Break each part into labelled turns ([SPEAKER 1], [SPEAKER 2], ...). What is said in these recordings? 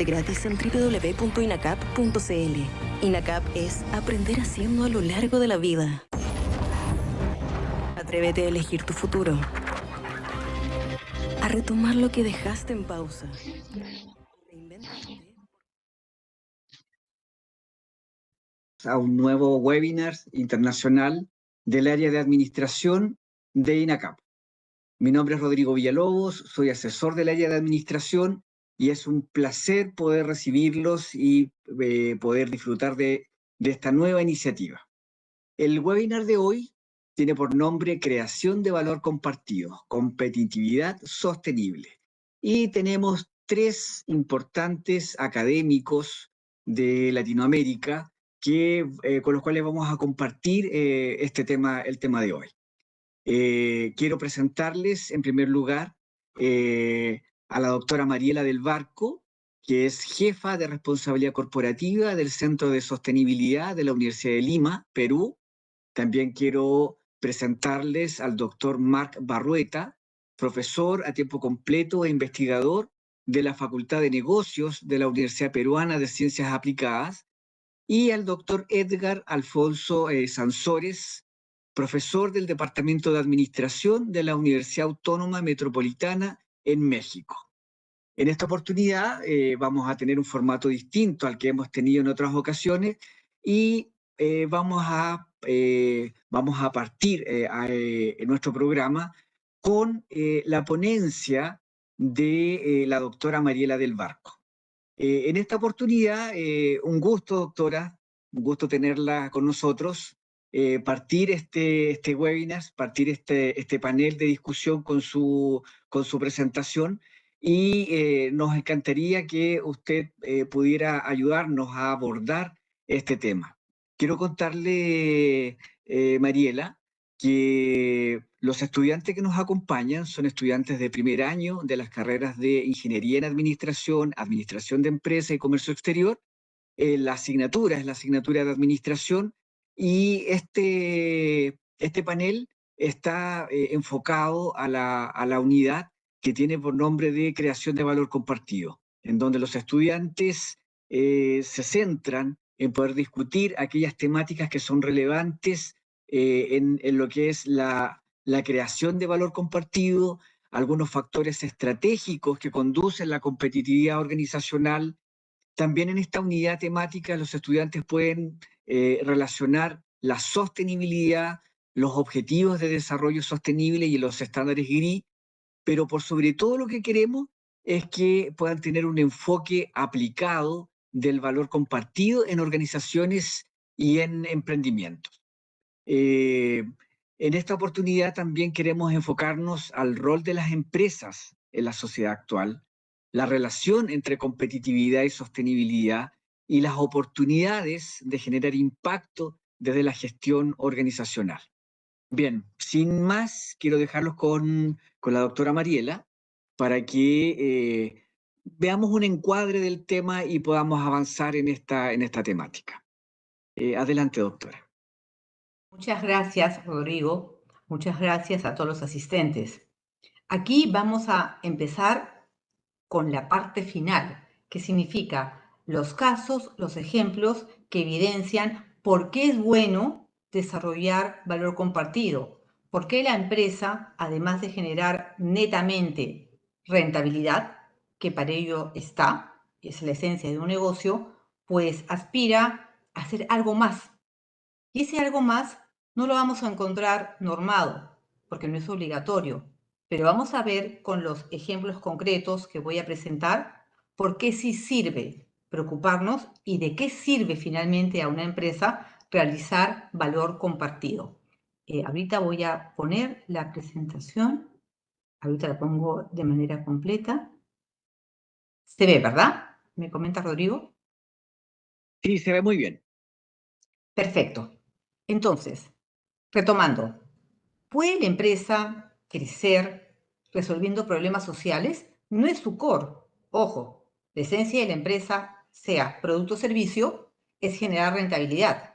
[SPEAKER 1] Gratis en www.inacap.cl. INACAP es aprender haciendo a lo largo de la vida. Atrévete a elegir tu futuro. A retomar lo que dejaste en pausa.
[SPEAKER 2] A un nuevo webinar internacional del área de administración de INACAP. Mi nombre es Rodrigo Villalobos, soy asesor del área de administración y es un placer poder recibirlos y poder disfrutar de esta nueva iniciativa. El webinar de hoy tiene por nombre Creación de Valor Compartido, Competitividad Sostenible. Y tenemos 3 importantes académicos de Latinoamérica con los cuales vamos a compartir el tema de hoy. Quiero presentarles en primer lugar a la doctora Mariela del Barco, que es jefa de responsabilidad corporativa del Centro de Sostenibilidad de la Universidad de Lima, Perú. También quiero presentarles al doctor Marc Barrueta, profesor a tiempo completo e investigador de la Facultad de Negocios de la Universidad Peruana de Ciencias Aplicadas, y al doctor Edgar Alfonso Sansores, profesor del Departamento de Administración de la Universidad Autónoma Metropolitana en México. En esta oportunidad vamos a tener un formato distinto al que hemos tenido en otras ocasiones y vamos a partir en nuestro programa con la ponencia de la doctora Mariela del Barco. En esta oportunidad, un gusto, doctora, un gusto tenerla con nosotros, partir este webinar, partir este panel de discusión con su presentación, y nos encantaría que usted pudiera ayudarnos a abordar este tema. Quiero contarle, Mariela, que los estudiantes que nos acompañan son estudiantes de primer año de las carreras de Ingeniería en Administración, Administración de Empresa y Comercio Exterior. La asignatura es la asignatura de Administración, y este panel está enfocado a la unidad que tiene por nombre de Creación de Valor Compartido, en donde los estudiantes se centran en poder discutir aquellas temáticas que son relevantes en lo que es la creación de valor compartido, algunos factores estratégicos que conducen la competitividad organizacional. También en esta unidad temática los estudiantes pueden relacionar la sostenibilidad, los objetivos de desarrollo sostenible y los estándares GRI, pero por sobre todo lo que queremos es que puedan tener un enfoque aplicado del valor compartido en organizaciones y en emprendimientos. En esta oportunidad también queremos enfocarnos al rol de las empresas en la sociedad actual, la relación entre competitividad y sostenibilidad y las oportunidades de generar impacto desde la gestión organizacional. Bien, sin más, quiero dejarlos con la doctora Mariela para que veamos un encuadre del tema y podamos avanzar en esta temática. Adelante, doctora.
[SPEAKER 3] Muchas gracias, Rodrigo. Muchas gracias a todos los asistentes. Aquí vamos a empezar con la parte final, que significa los casos, los ejemplos que evidencian por qué es bueno desarrollar valor compartido, por qué la empresa, además de generar netamente rentabilidad, que para ello está, y es la esencia de un negocio, pues aspira a hacer algo más. Y ese algo más no lo vamos a encontrar normado, porque no es obligatorio, pero vamos a ver con los ejemplos concretos que voy a presentar por qué sí sirve preocuparnos y de qué sirve finalmente a una empresa realizar valor compartido. Ahorita voy a poner la presentación, ahorita la pongo de manera completa. Se ve, ¿verdad? ¿Me comenta Rodrigo?
[SPEAKER 2] Sí, se ve muy bien.
[SPEAKER 3] Perfecto. Entonces, retomando, ¿puede la empresa crecer resolviendo problemas sociales? No es su core. Ojo, la esencia de la empresa, sea producto o servicio, es generar rentabilidad.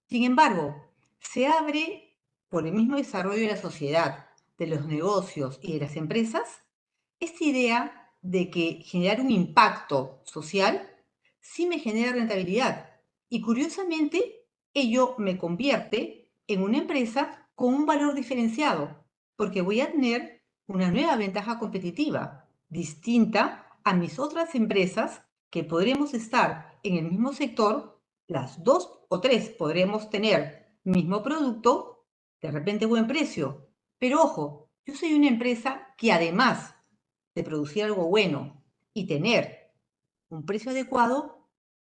[SPEAKER 3] Sin embargo, se abre por el mismo desarrollo de la sociedad, de los negocios y de las empresas, esta idea de que generar un impacto social sí me genera rentabilidad. Y curiosamente, ello me convierte en una empresa con un valor diferenciado, porque voy a tener una nueva ventaja competitiva, distinta a mis otras empresas que podremos estar en el mismo sector, las dos o tres podremos tener mismo producto, de repente buen precio. Pero ojo, yo soy una empresa que además de producir algo bueno y tener un precio adecuado,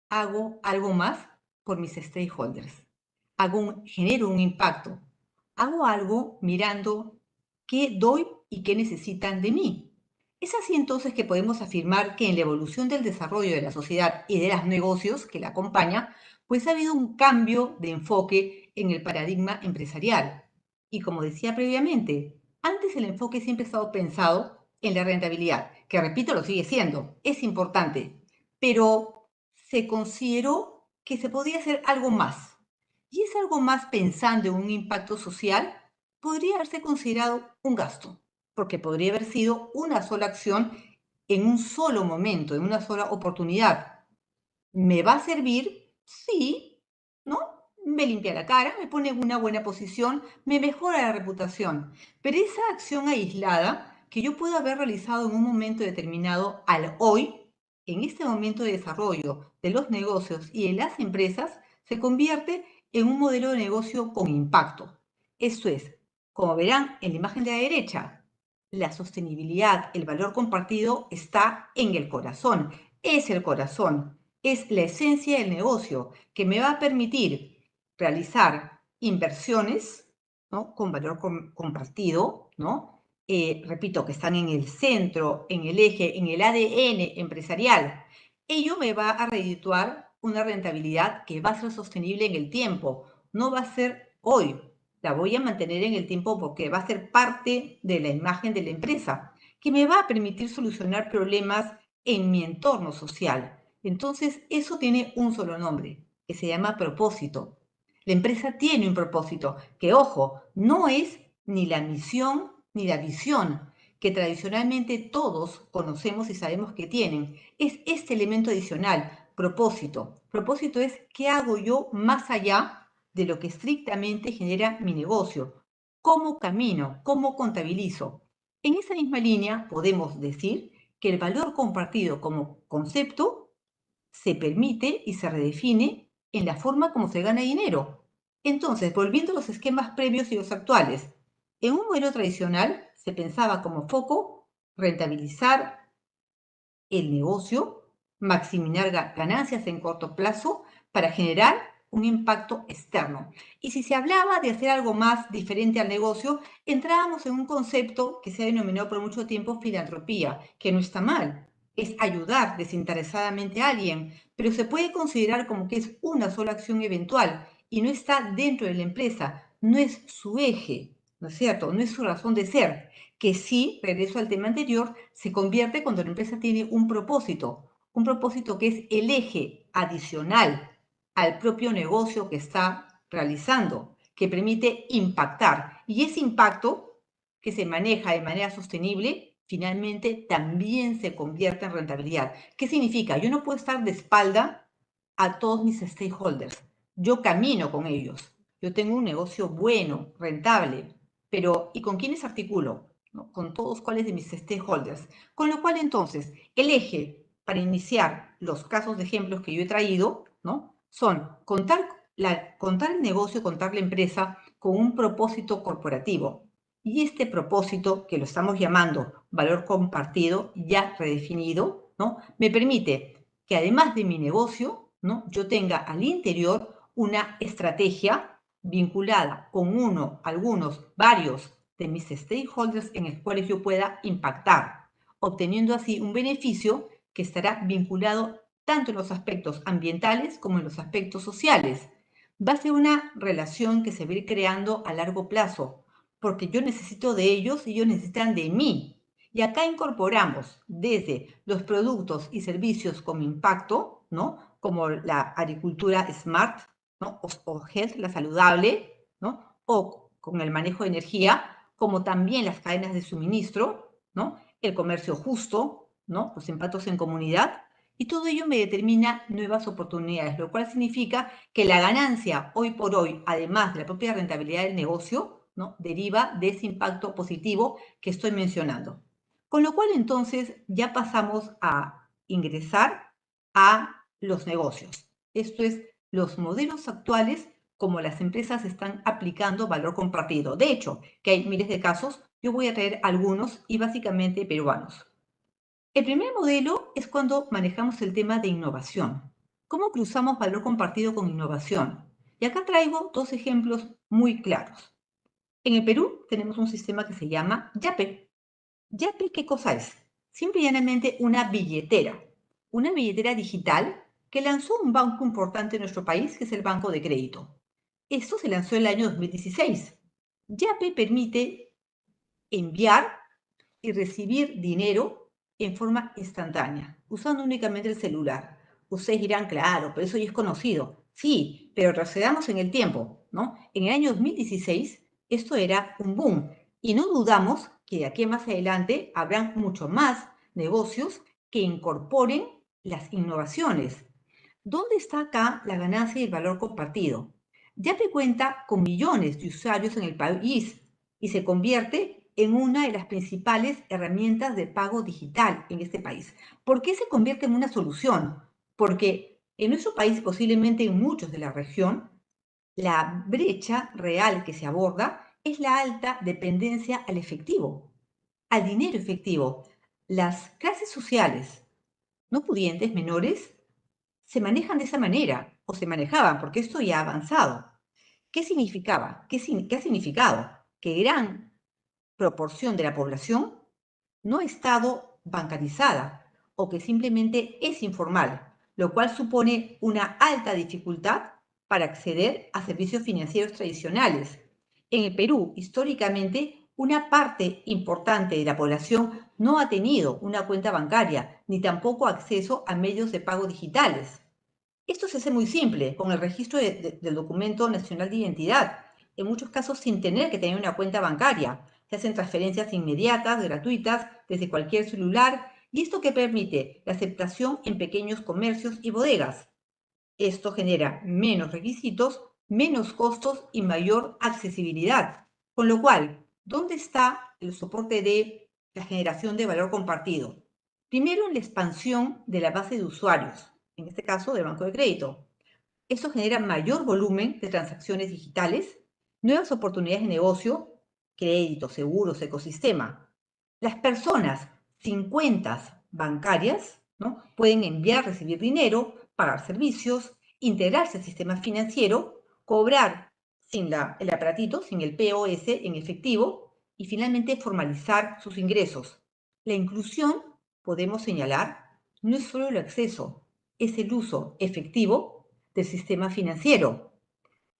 [SPEAKER 3] hago algo más por mis stakeholders. Genero un impacto. Hago algo mirando qué doy y qué necesitan de mí. Es así entonces que podemos afirmar que en la evolución del desarrollo de la sociedad y de los negocios que la acompaña, pues ha habido un cambio de enfoque en el paradigma empresarial. Y como decía previamente, antes el enfoque siempre ha estado pensado en la rentabilidad, que repito, lo sigue siendo, es importante, pero se consideró que se podía hacer algo más. Y ese algo más pensando en un impacto social podría haberse considerado un gasto, porque podría haber sido una sola acción en un solo momento, en una sola oportunidad. ¿Me va a servir? Sí, ¿no? Me limpia la cara, me pone en una buena posición, me mejora la reputación. Pero esa acción aislada que yo puedo haber realizado en un momento determinado al hoy, en este momento de desarrollo de los negocios y de las empresas, se convierte en un modelo de negocio con impacto. Esto es, como verán en la imagen de la derecha, la sostenibilidad, el valor compartido está en el corazón, es el corazón, es la esencia del negocio que me va a permitir realizar inversiones, ¿no?, con valor compartido, ¿no? Repito, que están en el centro, en el eje, en el ADN empresarial. Ello me va a redituar una rentabilidad que va a ser sostenible en el tiempo. No va a ser hoy, la voy a mantener en el tiempo porque va a ser parte de la imagen de la empresa, que me va a permitir solucionar problemas en mi entorno social. Entonces, eso tiene un solo nombre, que se llama propósito. La empresa tiene un propósito, que ojo, no es ni la misión ni la visión, que tradicionalmente todos conocemos y sabemos que tienen. Es este elemento adicional, propósito. Propósito es qué hago yo más allá de lo que estrictamente genera mi negocio. ¿Cómo camino? ¿Cómo contabilizo? En esa misma línea podemos decir que el valor compartido como concepto se permite y se redefine en la forma como se gana dinero. Entonces, volviendo a los esquemas previos y los actuales, en un modelo tradicional se pensaba como foco rentabilizar el negocio, maximizar ganancias en corto plazo para generar un impacto externo. Y si se hablaba de hacer algo más diferente al negocio, entrábamos en un concepto que se ha denominado por mucho tiempo filantropía, que no está mal, es ayudar desinteresadamente a alguien, pero se puede considerar como que es una sola acción eventual y no está dentro de la empresa, no es su eje, ¿no es cierto? No es su razón de ser, que sí, regreso al tema anterior, se convierte cuando la empresa tiene un propósito que es el eje adicional al propio negocio que está realizando, que permite impactar. Y ese impacto que se maneja de manera sostenible, finalmente también se convierte en rentabilidad. ¿Qué significa? Yo no puedo estar de espalda a todos mis stakeholders. Yo camino con ellos. Yo tengo un negocio bueno, rentable, pero ¿y con quiénes articulo? ¿No? Con todos cuáles de mis stakeholders. Con lo cual, entonces, el eje para iniciar los casos de ejemplos que yo he traído, ¿no?, son contar el negocio, contar la empresa con un propósito corporativo. Y este propósito, que lo estamos llamando valor compartido, ya redefinido, ¿no?, me permite que además de mi negocio, ¿no?, yo tenga al interior una estrategia vinculada con algunos, varios de mis stakeholders en los cuales yo pueda impactar, obteniendo así un beneficio que estará vinculado tanto en los aspectos ambientales como en los aspectos sociales. Va a ser una relación que se va a ir creando a largo plazo, porque yo necesito de ellos y ellos necesitan de mí. Y acá incorporamos desde los productos y servicios con impacto, ¿no?, como la agricultura smart, ¿no?, o health, la saludable, ¿no?, o con el manejo de energía, como también las cadenas de suministro, ¿no?, el comercio justo, ¿no? Los impactos en comunidad, y todo ello me determina nuevas oportunidades, lo cual significa que la ganancia hoy por hoy, además de la propia rentabilidad del negocio, ¿no? Deriva de ese impacto positivo que estoy mencionando. Con lo cual entonces ya pasamos a ingresar a los negocios. Esto es, los modelos actuales como las empresas están aplicando valor compartido. De hecho, que hay miles de casos, yo voy a traer algunos y básicamente peruanos. El primer modelo es cuando manejamos el tema de innovación. ¿Cómo cruzamos valor compartido con innovación? Y acá traigo dos ejemplos muy claros. En el Perú tenemos un sistema que se llama Yape. Yape, ¿qué cosa es? Simple y llanamente una billetera digital que lanzó un banco importante en nuestro país, que es el Banco de Crédito. Esto se lanzó en el año 2016. Yape permite enviar y recibir dinero en forma instantánea, usando únicamente el celular. Ustedes dirán, claro, pero eso ya es conocido. Sí, pero retrocedamos en el tiempo, ¿no? En el año 2016 esto era un boom y no dudamos que de aquí más adelante habrán mucho más negocios que incorporen las innovaciones. ¿Dónde está acá la ganancia y el valor compartido? Yape cuenta con millones de usuarios en el país y se convierte en una de las principales herramientas de pago digital en este país. ¿Por qué se convierte en una solución? Porque en nuestro país, posiblemente en muchos de la región, la brecha real que se aborda es la alta dependencia al efectivo, al dinero efectivo. Las clases sociales no pudientes, menores, se manejan de esa manera, o se manejaban, porque esto ya ha avanzado. ¿Qué significaba? ¿Qué ha significado? Que gran proporción de la población no ha estado bancarizada o que simplemente es informal, lo cual supone una alta dificultad para acceder a servicios financieros tradicionales. En el Perú, históricamente, una parte importante de la población no ha tenido una cuenta bancaria ni tampoco acceso a medios de pago digitales. Esto se hace muy simple, con el registro del Documento Nacional de Identidad, en muchos casos sin tener que tener una cuenta bancaria. Se hacen transferencias inmediatas, gratuitas, desde cualquier celular, y esto que permite la aceptación en pequeños comercios y bodegas. Esto genera menos requisitos, menos costos y mayor accesibilidad. Con lo cual, ¿dónde está el soporte de la generación de valor compartido? Primero, en la expansión de la base de usuarios, en este caso del banco de crédito. Esto genera mayor volumen de transacciones digitales, nuevas oportunidades de negocio, créditos, seguros, ecosistema. Las personas sin cuentas bancarias, ¿no? Pueden enviar, recibir dinero, pagar servicios, integrarse al sistema financiero, cobrar sin el aparatito, sin el POS en efectivo y finalmente formalizar sus ingresos. La inclusión, podemos señalar, no es solo el acceso, es el uso efectivo del sistema financiero.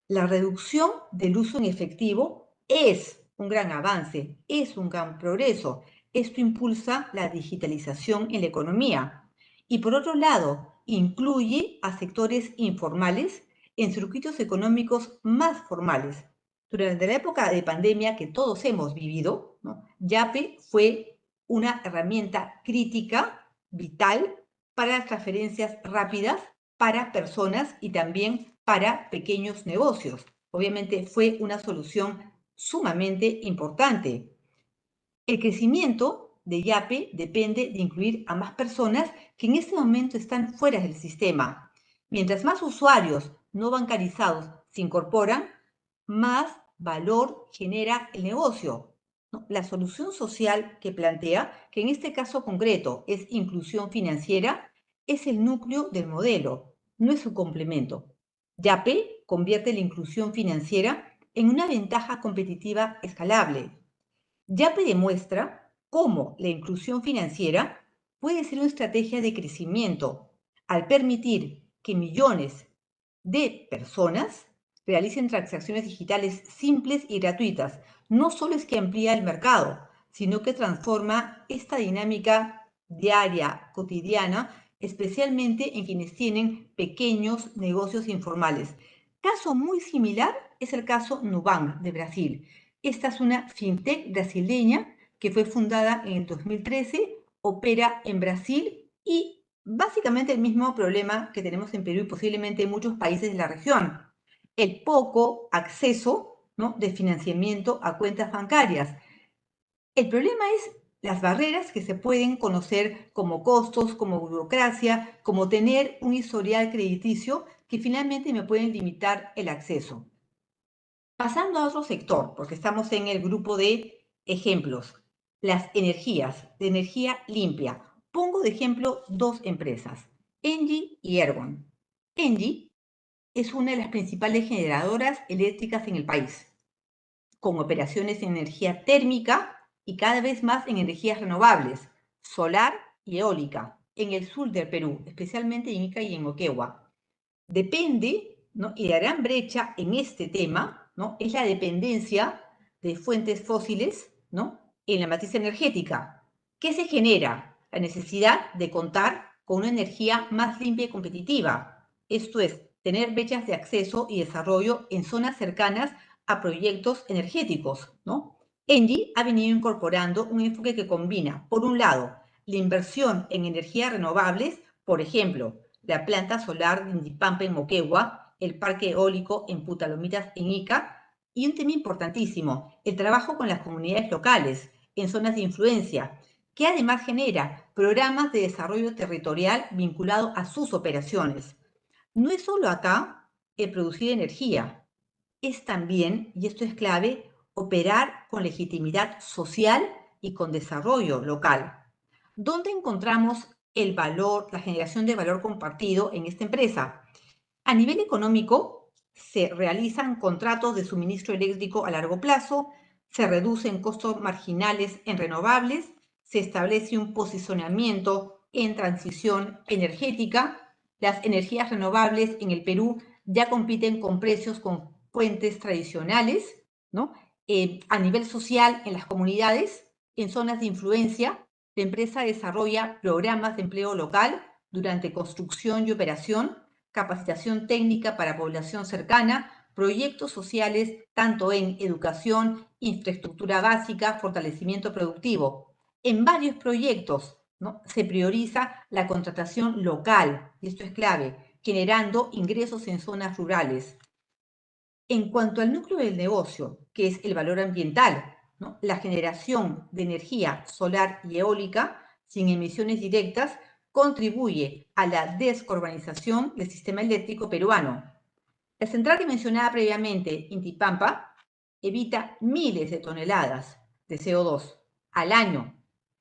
[SPEAKER 3] La reducción del uso en efectivo es un gran avance, es un gran progreso. Esto impulsa la digitalización en la economía. Y por otro lado, incluye a sectores informales en circuitos económicos más formales. Durante la época de pandemia que todos hemos vivido, ¿no? Yape fue una herramienta crítica, vital, para las transferencias rápidas para personas y también para pequeños negocios. Obviamente fue una solución sumamente importante. El crecimiento de Yape depende de incluir a más personas que en este momento están fuera del sistema. Mientras más usuarios no bancarizados se incorporan, más valor genera el negocio. ¿No? La solución social que plantea, que en este caso concreto es inclusión financiera, es el núcleo del modelo, no es su complemento. Yape convierte la inclusión financiera en una ventaja competitiva escalable. Yape demuestra cómo la inclusión financiera puede ser una estrategia de crecimiento al permitir que millones de personas realicen transacciones digitales simples y gratuitas. No solo es que amplía el mercado, sino que transforma esta dinámica diaria, cotidiana, especialmente en quienes tienen pequeños negocios informales. Caso muy similar es el caso Nubank de Brasil. Esta es una fintech brasileña que fue fundada en el 2013 opera en Brasil y básicamente el mismo problema que tenemos en Perú y posiblemente en muchos países de la región, el poco acceso, ¿no?, de financiamiento a cuentas bancarias. El problema es las barreras que se pueden conocer como costos, como burocracia, como tener un historial crediticio que finalmente me pueden limitar el acceso. Pasando a otro sector, porque estamos en el grupo de ejemplos, las energías, de energía limpia. Pongo de ejemplo dos empresas, Engie y Ergon. Engie es una de las principales generadoras eléctricas en el país, con operaciones en energía térmica y cada vez más en energías renovables, solar y eólica, en el sur del Perú, especialmente en Ica y en Moquegua. Depende, ¿no?, y la gran brecha en este tema, ¿no?, es la dependencia de fuentes fósiles, ¿no?, en la matriz energética. ¿Qué se genera? La necesidad de contar con una energía más limpia y competitiva. Esto es, tener brechas de acceso y desarrollo en zonas cercanas a proyectos energéticos, ¿no? Engie ha venido incorporando un enfoque que combina, por un lado, la inversión en energías renovables, por ejemplo, la planta solar de Indipampa en Moquegua, el parque eólico en Putalomitas en Ica, y un tema importantísimo, el trabajo con las comunidades locales en zonas de influencia, que además genera programas de desarrollo territorial vinculado a sus operaciones. No es solo acá el producir energía, es también, y esto es clave, operar con legitimidad social y con desarrollo local. ¿Dónde encontramos el valor, la generación de valor compartido en esta empresa? A nivel económico, se realizan contratos de suministro eléctrico a largo plazo, se reducen costos marginales en renovables, se establece un posicionamiento en transición energética. Las energías renovables en el Perú ya compiten con precios con fuentes tradicionales, ¿no? A nivel social, en las comunidades, en zonas de influencia, la empresa desarrolla programas de empleo local durante construcción y operación, capacitación técnica para población cercana, proyectos sociales tanto en educación, infraestructura básica, fortalecimiento productivo. En varios proyectos, ¿no?, se prioriza la contratación local, y esto es clave, generando ingresos en zonas rurales. En cuanto al núcleo del negocio, que es el valor ambiental, ¿no?, la generación de energía solar y eólica sin emisiones directas contribuye a la descarbonización del sistema eléctrico peruano. La central que mencionaba previamente, Intipampa, evita miles de toneladas de CO2 al año,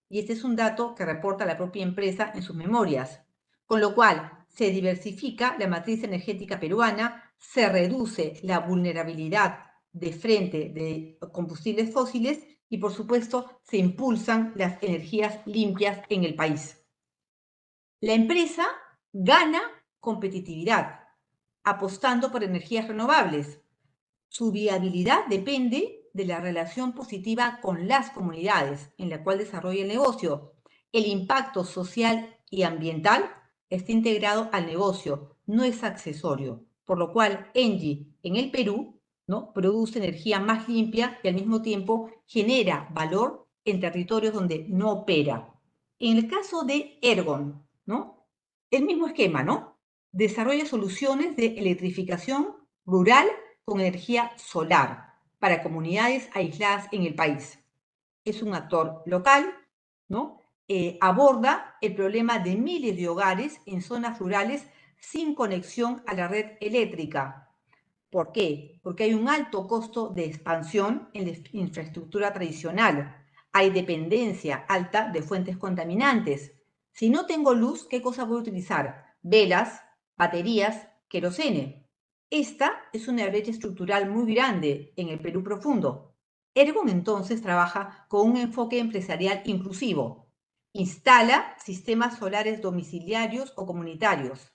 [SPEAKER 3] y este es un dato que reporta la propia empresa en sus memorias, con lo cual se diversifica la matriz energética peruana, se reduce la vulnerabilidad de frente de combustibles fósiles y, por supuesto, se impulsan las energías limpias en el país. La empresa gana competitividad apostando por energías renovables. Su viabilidad depende de la relación positiva con las comunidades en la cual desarrolla el negocio. El impacto social y ambiental está integrado al negocio, no es accesorio, por lo cual Engie en el Perú, ¿no?, produce energía más limpia y al mismo tiempo genera valor en territorios donde no opera. En el caso de Ergon, ¿no?, el mismo esquema, ¿no? Desarrolla soluciones de electrificación rural con energía solar para comunidades aisladas en el país. Es un actor local, ¿no? Aborda el problema de miles de hogares en zonas rurales sin conexión a la red eléctrica. ¿Por qué? Porque hay un alto costo de expansión en la infraestructura tradicional. Hay dependencia alta de fuentes contaminantes. Si no tengo luz, ¿qué cosa voy a utilizar? Velas, baterías, querosene. Esta es una brecha estructural muy grande en el Perú profundo. Ergon entonces trabaja con un enfoque empresarial inclusivo. Instala sistemas solares domiciliarios o comunitarios.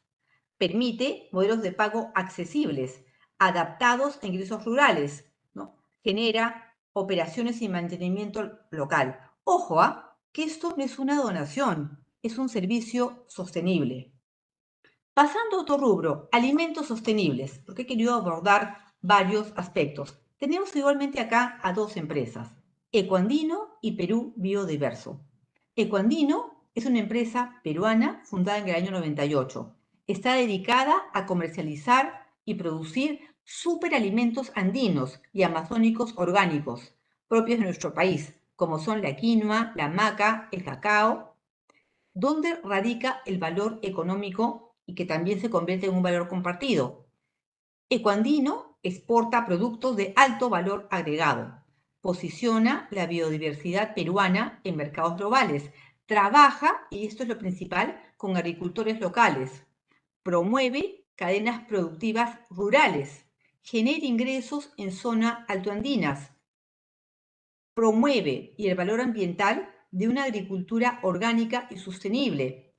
[SPEAKER 3] Permite modelos de pago accesibles, adaptados a ingresos rurales, ¿no? Genera operaciones y mantenimiento local. Ojo, que esto no es una donación, es un servicio sostenible. Pasando a otro rubro, alimentos sostenibles, porque he querido abordar varios aspectos. Tenemos igualmente acá a dos empresas, Ecoandino y Perú Biodiverso. Ecoandino es una empresa peruana fundada en el año 98. Está dedicada a comercializar y producir superalimentos andinos y amazónicos orgánicos propios de nuestro país, como son la quinoa, la maca, el cacao, donde radica el valor económico y que también se convierte en un valor compartido. Ecoandino exporta productos de alto valor agregado, posiciona la biodiversidad peruana en mercados globales, trabaja, y esto es lo principal, con agricultores locales, promueve cadenas productivas rurales, genera ingresos en zonas altoandinas, promueve y el valor ambiental de una agricultura orgánica y sostenible,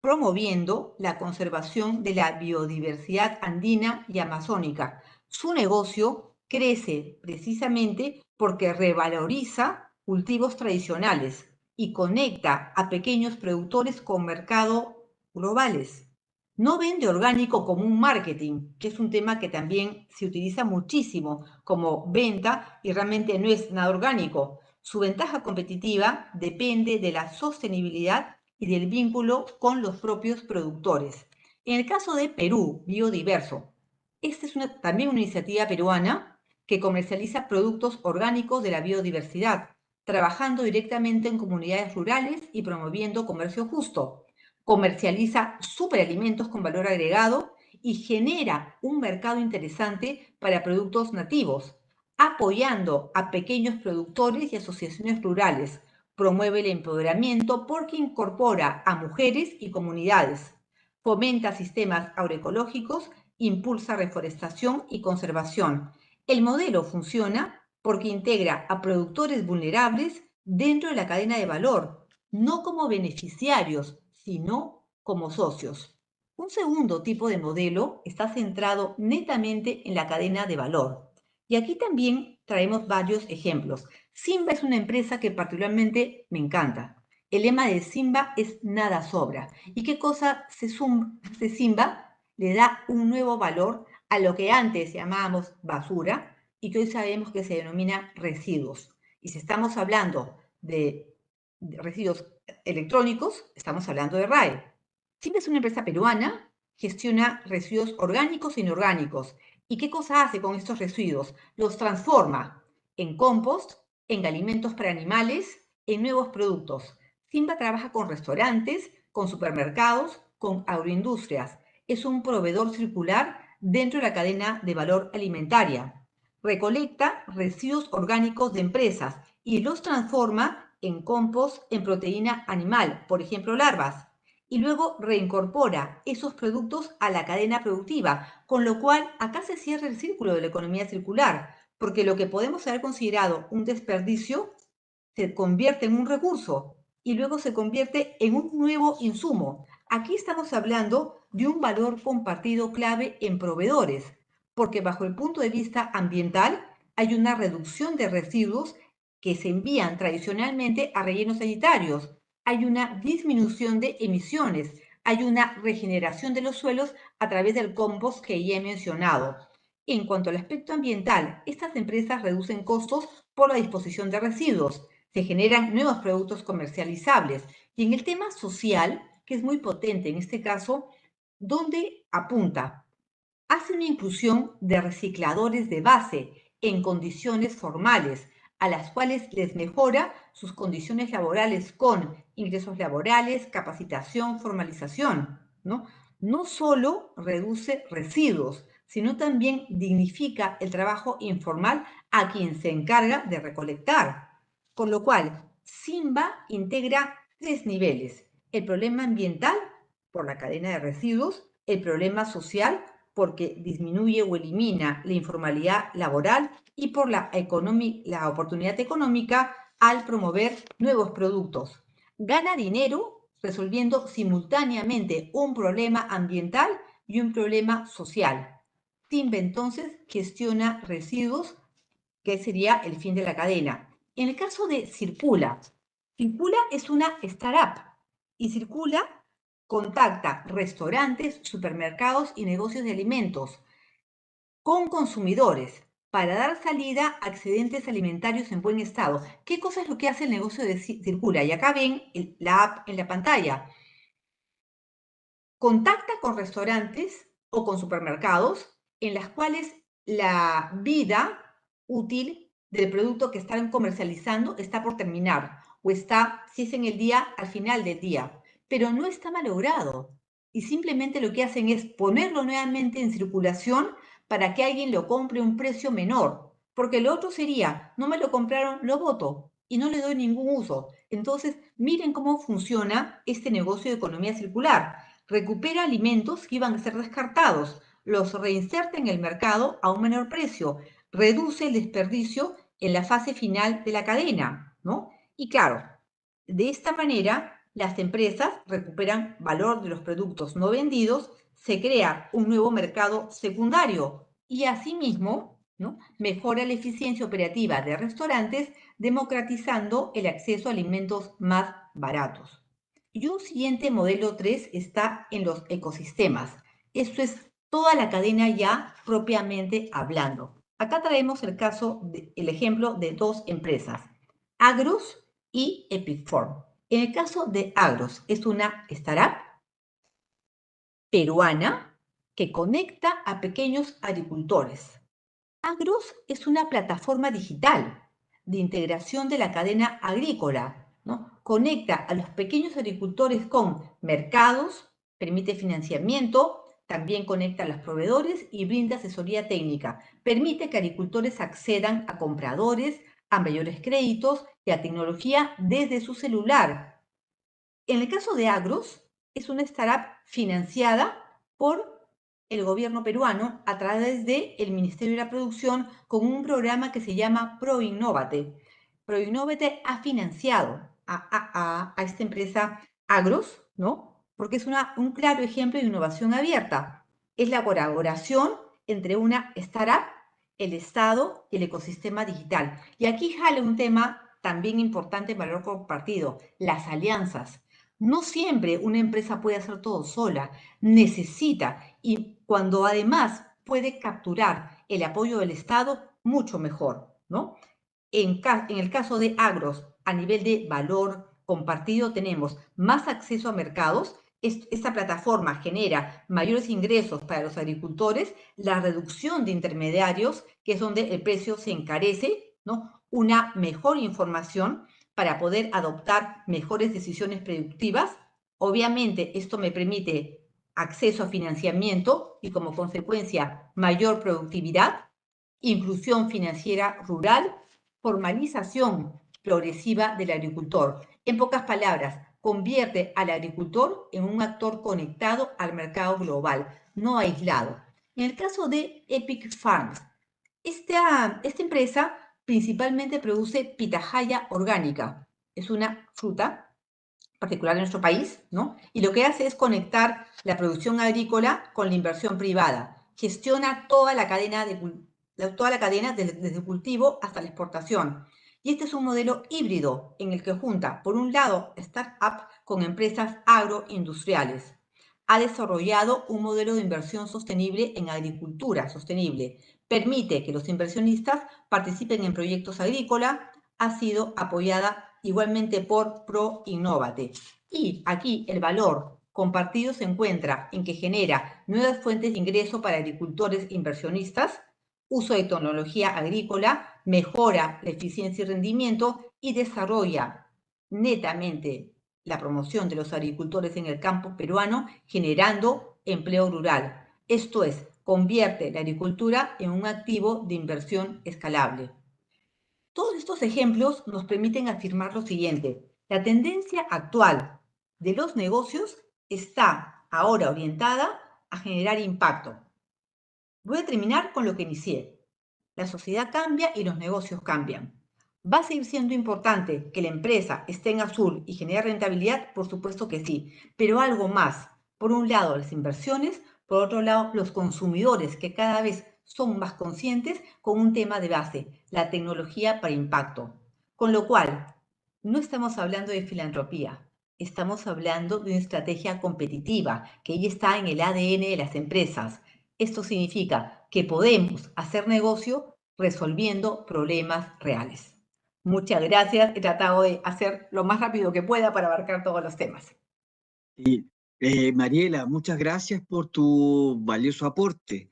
[SPEAKER 3] promoviendo la conservación de la biodiversidad andina y amazónica. Su negocio crece precisamente porque revaloriza cultivos tradicionales y conecta a pequeños productores con mercados globales. No vende orgánico como un marketing, que es un tema que también se utiliza muchísimo como venta y realmente no es nada orgánico. Su ventaja competitiva depende de la sostenibilidad y del vínculo con los propios productores. En el caso de Perú, Biodiverso, esta es también una iniciativa peruana que comercializa productos orgánicos de la biodiversidad, trabajando directamente en comunidades rurales y promoviendo comercio justo. Comercializa superalimentos con valor agregado y genera un mercado interesante para productos nativos, apoyando a pequeños productores y asociaciones rurales. Promueve el empoderamiento porque incorpora a mujeres y comunidades, fomenta sistemas agroecológicos, impulsa reforestación y conservación. El modelo funciona porque integra a productores vulnerables dentro de la cadena de valor, no como beneficiarios, sino como socios. Un segundo tipo de modelo está centrado netamente en la cadena de valor. Y aquí también traemos varios ejemplos. Simba es una empresa que particularmente me encanta. El lema de Simba es nada sobra. ¿Y qué cosa hace Simba? Le da un nuevo valor a lo que antes llamábamos basura y que hoy sabemos que se denomina residuos. Y si estamos hablando de residuos electrónicos, estamos hablando de RAE. Simba es una empresa peruana, gestiona residuos orgánicos e inorgánicos. ¿Y qué cosa hace con estos residuos? Los transforma en compost, en alimentos para animales, en nuevos productos. Simba trabaja con restaurantes, con supermercados, con agroindustrias. Es un proveedor circular dentro de la cadena de valor alimentaria. Recolecta residuos orgánicos de empresas y los transforma en compost, en proteína animal, por ejemplo, larvas, y luego reincorpora esos productos a la cadena productiva, con lo cual acá se cierra el círculo de la economía circular, porque lo que podemos haber considerado un desperdicio se convierte en un recurso y luego se convierte en un nuevo insumo. Aquí estamos hablando de un valor compartido clave en proveedores, porque bajo el punto de vista ambiental hay una reducción de residuos que se envían tradicionalmente a rellenos sanitarios, hay una disminución de emisiones, hay una regeneración de los suelos a través del compost que ya he mencionado. En cuanto al aspecto ambiental, estas empresas reducen costos por la disposición de residuos, se generan nuevos productos comercializables. Y en el tema social, que es muy potente en este caso, ¿dónde apunta? Hace una inclusión de recicladores de base en condiciones formales, a las cuales les mejora sus condiciones laborales con ingresos laborales, capacitación, formalización, ¿no? No solo reduce residuos, sino también dignifica el trabajo informal a quien se encarga de recolectar. Con lo cual, Simba integra tres niveles: el problema ambiental por la cadena de residuos, el problema social porque disminuye o elimina la informalidad laboral y por la oportunidad económica al promover nuevos productos. Gana dinero resolviendo simultáneamente un problema ambiental y un problema social. Simba entonces gestiona residuos, que sería el fin de la cadena. En el caso de Circula, Circula es una startup y Circula contacta restaurantes, supermercados y negocios de alimentos con consumidores para dar salida a excedentes alimentarios en buen estado. ¿Qué cosa es lo que hace el negocio de Circula? Y acá ven la app en la pantalla. Contacta con restaurantes o con supermercados en las cuales la vida útil del producto que están comercializando está por terminar o está, si es en el día, al final del día, pero no está malogrado. Y simplemente lo que hacen es ponerlo nuevamente en circulación para que alguien lo compre a un precio menor, porque lo otro sería, no me lo compraron, lo boto y no le doy ningún uso. Entonces, miren cómo funciona este negocio de economía circular. Recupera alimentos que iban a ser descartados, los reinserta en el mercado a un menor precio, reduce el desperdicio en la fase final de la cadena, ¿no? Y claro, de esta manera las empresas recuperan valor de los productos no vendidos, se crea un nuevo mercado secundario y asimismo, ¿no?, mejora la eficiencia operativa de restaurantes, democratizando el acceso a alimentos más baratos. Y un siguiente modelo 3 está en los ecosistemas. Esto es toda la cadena ya propiamente hablando. Acá traemos el ejemplo de dos empresas, Agros y Epicform. En el caso de Agros, es una startup peruana que conecta a pequeños agricultores. Agros es una plataforma digital de integración de la cadena agrícola, ¿no? Conecta a los pequeños agricultores con mercados, permite financiamiento, también conecta a los proveedores y brinda asesoría técnica. Permite que agricultores accedan a compradores, a mayores créditos y a tecnología desde su celular. En el caso de Agros, es una startup financiada por el gobierno peruano a través del Ministerio de la Producción con un programa que se llama ProInnovate. ProInnovate ha financiado a esta empresa Agros, ¿no? Porque es un claro ejemplo de innovación abierta. Es la colaboración entre una startup, el Estado y el ecosistema digital. Y aquí jale un tema también importante en valor compartido, las alianzas. No siempre una empresa puede hacer todo sola, necesita, y cuando además puede capturar el apoyo del Estado, mucho mejor, ¿no? En el caso de Agros, a nivel de valor compartido, tenemos más acceso a mercados. Esta plataforma genera mayores ingresos para los agricultores, la reducción de intermediarios, que es donde el precio se encarece, ¿no? Una mejor información para poder adoptar mejores decisiones productivas. Obviamente, esto me permite acceso a financiamiento y, como consecuencia, mayor productividad, inclusión financiera rural, formalización progresiva del agricultor. En pocas palabras, convierte al agricultor en un actor conectado al mercado global, no aislado. En el caso de Epic Farms, esta empresa principalmente produce pitahaya orgánica. Es una fruta particular en nuestro país, ¿no? Y lo que hace es conectar la producción agrícola con la inversión privada. Gestiona toda la cadena, desde el cultivo hasta la exportación. Y este es un modelo híbrido en el que junta, por un lado, startup con empresas agroindustriales. Ha desarrollado un modelo de inversión sostenible en agricultura sostenible. Permite que los inversionistas participen en proyectos agrícolas. Ha sido apoyada igualmente por ProInnovate. Y aquí el valor compartido se encuentra en que genera nuevas fuentes de ingreso para agricultores e inversionistas, uso de tecnología agrícola, mejora la eficiencia y rendimiento y desarrolla netamente la promoción de los agricultores en el campo peruano, generando empleo rural. Esto es, convierte la agricultura en un activo de inversión escalable. Todos estos ejemplos nos permiten afirmar lo siguiente: la tendencia actual de los negocios está ahora orientada a generar impacto. Voy a terminar con lo que inicié. La sociedad cambia y los negocios cambian. ¿Va a seguir siendo importante que la empresa esté en azul y genere rentabilidad? Por supuesto que sí, pero algo más. Por un lado, las inversiones, por otro lado, los consumidores, que cada vez son más conscientes con un tema de base, la tecnología para impacto. Con lo cual, no estamos hablando de filantropía, estamos hablando de una estrategia competitiva que ya está en el ADN de las empresas. Esto significa que podemos hacer negocio resolviendo problemas reales. Muchas gracias. He tratado de hacer lo más rápido que pueda para abarcar todos los temas.
[SPEAKER 2] Y, Mariela, muchas gracias por tu valioso aporte.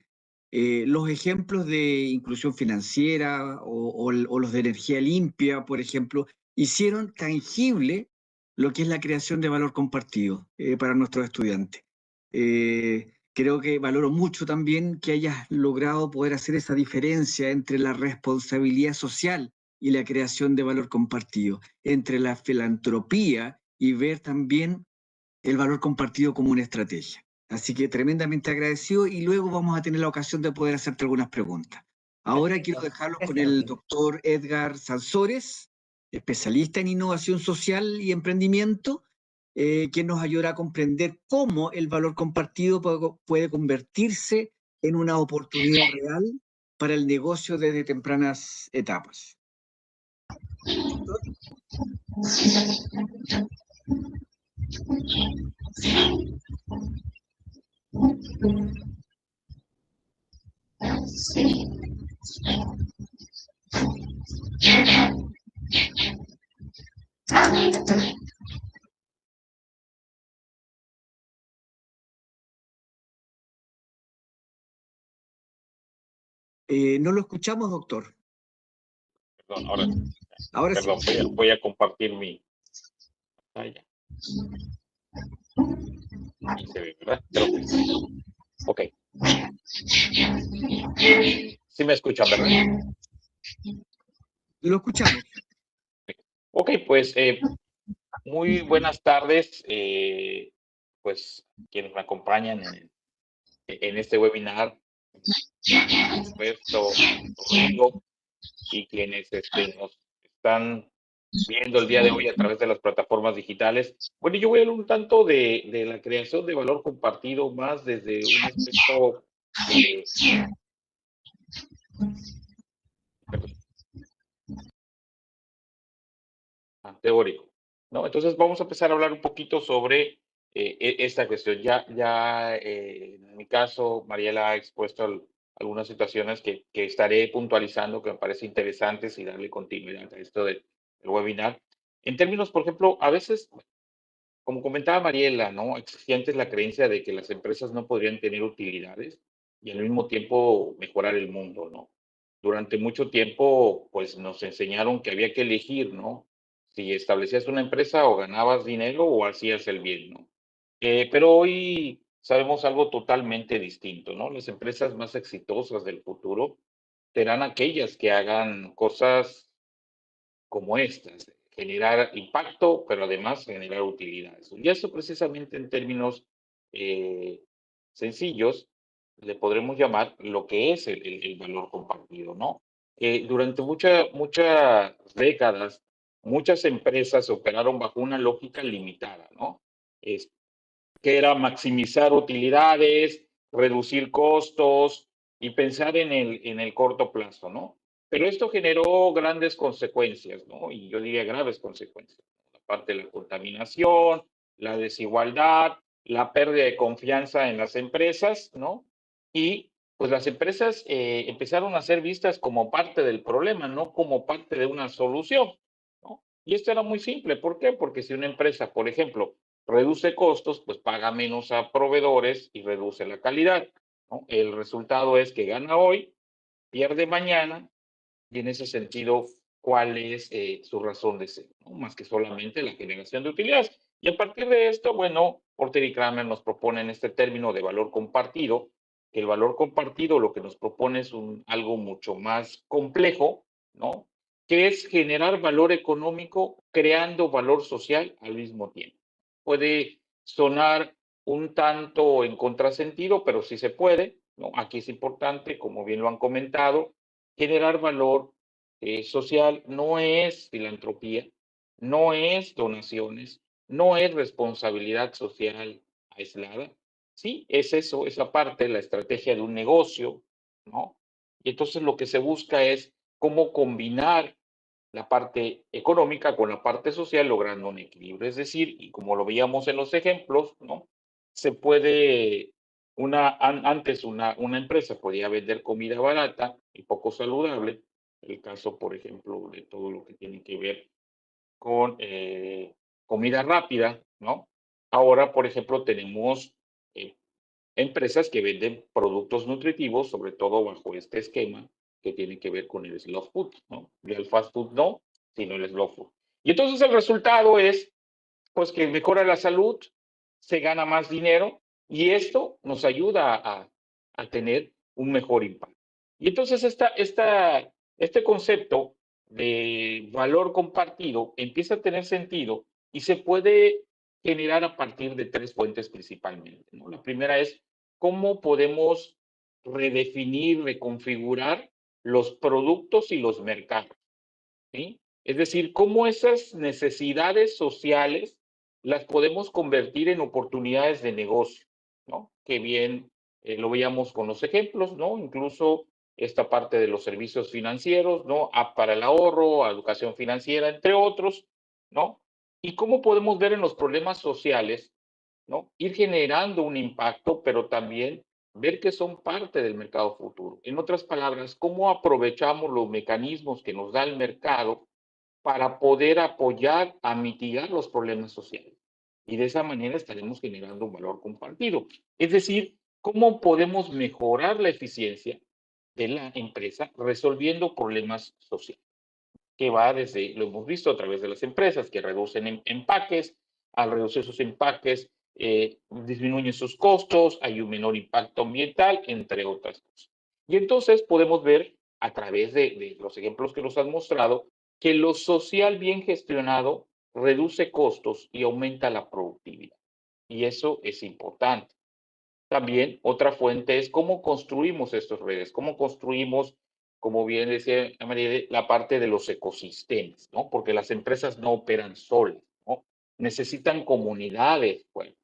[SPEAKER 2] Los ejemplos de inclusión financiera o los de energía limpia, por ejemplo, hicieron tangible lo que es la creación de valor compartido para nuestros estudiantes. Creo que valoro mucho también que hayas logrado poder hacer esa diferencia entre la responsabilidad social y la creación de valor compartido, entre la filantropía y ver también el valor compartido como una estrategia. Así que tremendamente agradecido y luego vamos a tener la ocasión de poder hacerte algunas preguntas. Ahora quiero
[SPEAKER 3] Perfecto.
[SPEAKER 2] dejarlos con
[SPEAKER 3] Gracias,
[SPEAKER 2] el
[SPEAKER 3] Rodrigo.
[SPEAKER 2] doctor Edgar Sansores, especialista en innovación social y emprendimiento, quien nos ayudará a comprender cómo el valor compartido puede convertirse en una oportunidad real para el negocio desde tempranas etapas. Doctor. No lo escuchamos, doctor.
[SPEAKER 4] Perdón, ahora sí.
[SPEAKER 2] Ahora sí.
[SPEAKER 4] Perdón, voy a compartir mi pantalla. Ahí se ve, ¿verdad? Creo que sí. Ok. Sí me escuchan, ¿verdad?
[SPEAKER 2] Lo escuchamos.
[SPEAKER 4] Ok, pues muy buenas tardes, pues quienes me acompañan en este webinar, por supuesto, Rodrigo, y quienes nos están viendo el día de hoy a través de las plataformas digitales. Bueno, yo voy a hablar un tanto de la creación de valor compartido más desde un aspecto teórico, ¿no? Entonces vamos a empezar a hablar un poquito sobre esta cuestión. En mi caso, Mariela ha expuesto algunas situaciones que estaré puntualizando que me parece interesantes y darle continuidad a esto del webinar. En términos, por ejemplo, a veces, como comentaba Mariela, ¿no? Existente es la creencia de que las empresas no podrían tener utilidades y al mismo tiempo mejorar el mundo, ¿no? Durante mucho tiempo, pues nos enseñaron que había que elegir, ¿no? Si establecías una empresa o ganabas dinero o hacías el bien, ¿no? Pero hoy sabemos algo totalmente distinto, ¿no? Las empresas más exitosas del futuro serán aquellas que hagan cosas como estas, generar impacto, pero además generar utilidades. Y eso precisamente en términos eh, sencillos le podremos llamar lo que es el valor compartido, ¿no? Durante muchas décadas, muchas empresas operaron bajo una lógica limitada, ¿no? Es, que era maximizar utilidades, reducir costos y pensar en el corto plazo, ¿no? Pero esto generó grandes consecuencias, ¿no? Y yo diría graves consecuencias. La parte de la contaminación, la desigualdad, la pérdida de confianza en las empresas, ¿no? Y pues las empresas empezaron a ser vistas como parte del problema, no como parte de una solución, ¿no? Y esto era muy simple. ¿Por qué? Porque si una empresa, por ejemplo, reduce costos, pues paga menos a proveedores y reduce la calidad, ¿no? El resultado es que gana hoy, pierde mañana, y en ese sentido, ¿cuál es su razón de ser? ¿No? Más que solamente la generación de utilidades. Y a partir de esto, bueno, Porter y Kramer nos proponen este término de valor compartido, que el valor compartido lo que nos propone es algo mucho más complejo, ¿no? Que es generar valor económico creando valor social al mismo tiempo. Puede sonar un tanto en contrasentido, pero sí se puede, ¿no? Aquí es importante, como bien lo han comentado, generar valor social no es filantropía, no es donaciones, no es responsabilidad social aislada. Sí, es eso, esa parte, la estrategia de un negocio, ¿no? Y entonces lo que se busca es cómo combinar la parte económica con la parte social logrando un equilibrio. Es decir, y como lo veíamos en los ejemplos, ¿no? Se puede Antes una empresa podía vender comida barata y poco saludable, el caso, por ejemplo, de todo lo que tiene que ver con comida rápida, ¿no? Ahora, por ejemplo, tenemos eh, empresas que venden productos nutritivos, sobre todo bajo este esquema que tiene que ver con el slow food, ¿no? Y el fast food no, sino el slow food. Y entonces el resultado es, pues, que mejora la salud, se gana más dinero y esto nos ayuda a tener un mejor impacto. Y entonces este concepto de valor compartido empieza a tener sentido y se puede generar a partir de tres fuentes principalmente, ¿no? La primera es cómo podemos redefinir, reconfigurar los productos y los mercados, ¿sí? Es decir, cómo esas necesidades sociales las podemos convertir en oportunidades de negocio, ¿no? Que bien lo veíamos con los ejemplos, ¿no? Incluso esta parte de los servicios financieros, ¿no? App para el ahorro, educación financiera, entre otros, ¿no? Y cómo podemos ver en los problemas sociales, ¿no? Ir generando un impacto, pero también ver que son parte del mercado futuro. En otras palabras, cómo aprovechamos los mecanismos que nos da el mercado para poder apoyar a mitigar los problemas sociales. Y de esa manera estaremos generando un valor compartido. Es decir, cómo podemos mejorar la eficiencia de la empresa resolviendo problemas sociales, que va desde, lo hemos visto a través de las empresas, que reducen empaques, al reducir sus empaques, disminuyen sus costos, hay un menor impacto ambiental, entre otras cosas. Y entonces podemos ver a través de los ejemplos que nos han mostrado que lo social bien gestionado reduce costos y aumenta la productividad. Y eso es importante. También otra fuente es cómo construimos estas redes, cómo construimos, como bien decía María, la parte de los ecosistemas, ¿no? Porque las empresas no operan solas, ¿no? Necesitan comunidades, pues.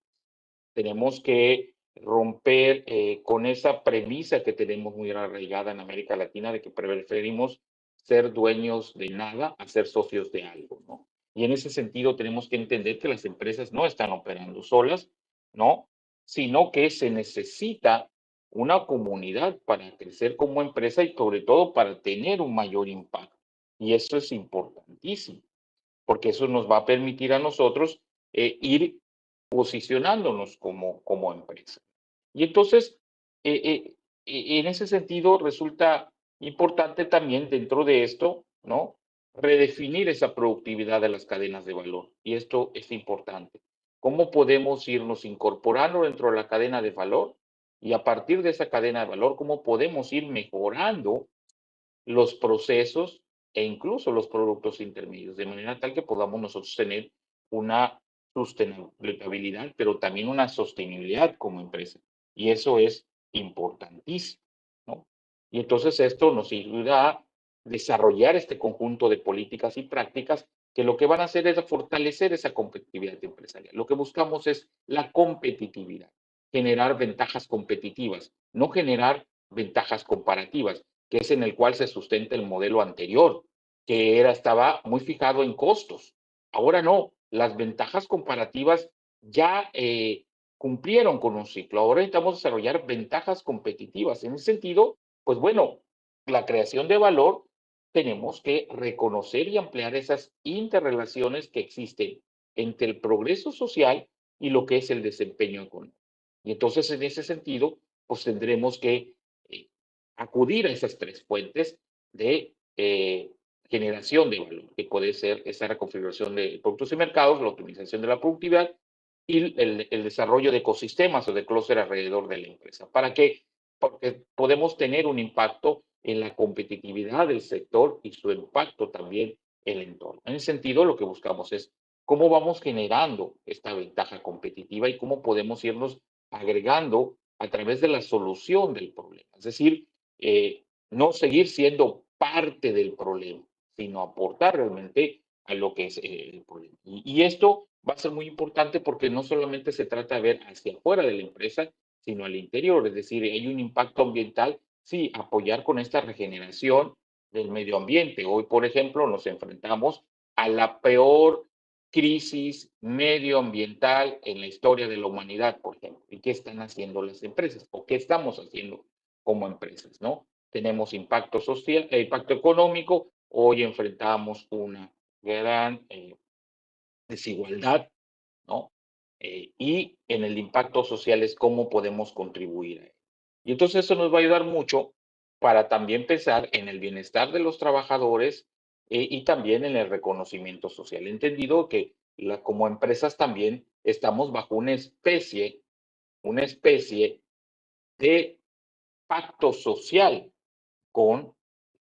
[SPEAKER 4] Tenemos que romper con esa premisa que tenemos muy arraigada en América Latina de que preferimos ser dueños de nada a ser socios de algo, ¿no? Y en ese sentido tenemos que entender que las empresas no están operando solas, ¿no? Sino que se necesita una comunidad para crecer como empresa y sobre todo para tener un mayor impacto. Y eso es importantísimo, porque eso nos va a permitir a nosotros ir posicionándonos como empresa. Y entonces, en ese sentido, resulta importante también dentro de esto, ¿no? Redefinir esa productividad de las cadenas de valor. Y esto es importante. ¿Cómo podemos irnos incorporando dentro de la cadena de valor? Y a partir de esa cadena de valor, ¿cómo podemos ir mejorando los procesos e incluso los productos intermedios, de manera tal que podamos nosotros tener una sustentabilidad, pero también una sostenibilidad como empresa? Y eso es importantísimo, ¿no? Y entonces esto nos ayuda a desarrollar este conjunto de políticas y prácticas que lo que van a hacer es fortalecer esa competitividad empresarial. Lo que buscamos es la competitividad, generar ventajas competitivas, no generar ventajas comparativas, que es en el cual se sustenta el modelo anterior, que estaba muy fijado en costos. Ahora no, las ventajas comparativas ya cumplieron con un ciclo. Ahora necesitamos desarrollar ventajas competitivas. En ese sentido, pues bueno, la creación de valor, tenemos que reconocer y ampliar esas interrelaciones que existen entre el progreso social y lo que es el desempeño económico. Y entonces, en ese sentido, pues tendremos que eh, acudir a esas tres fuentes de generación de valor, que puede ser esa reconfiguración de productos y mercados, la optimización de la productividad y el desarrollo de ecosistemas o de clúster alrededor de la empresa. ¿Para qué? Porque podemos tener un impacto en la competitividad del sector y su impacto también en el entorno. En ese sentido, lo que buscamos es cómo vamos generando esta ventaja competitiva y cómo podemos irnos agregando a través de la solución del problema. Es decir, no seguir siendo parte del problema, sino aportar realmente a lo que es el problema. Y esto va a ser muy importante porque no solamente se trata de ver hacia afuera de la empresa, sino al interior. Es decir, hay un impacto ambiental, sí, apoyar con esta regeneración del medio ambiente. Hoy, por ejemplo, nos enfrentamos a la peor crisis medioambiental en la historia de la humanidad, por ejemplo. ¿Y qué están haciendo las empresas? ¿O qué estamos haciendo como empresas, no? Tenemos impacto social, impacto económico. Hoy enfrentamos una gran desigualdad, ¿no? Y en el impacto social es cómo podemos contribuir a él. Y entonces eso nos va a ayudar mucho para también pensar en el bienestar de los trabajadores y también en el reconocimiento social. Entendido que como empresas también estamos bajo una especie de pacto social con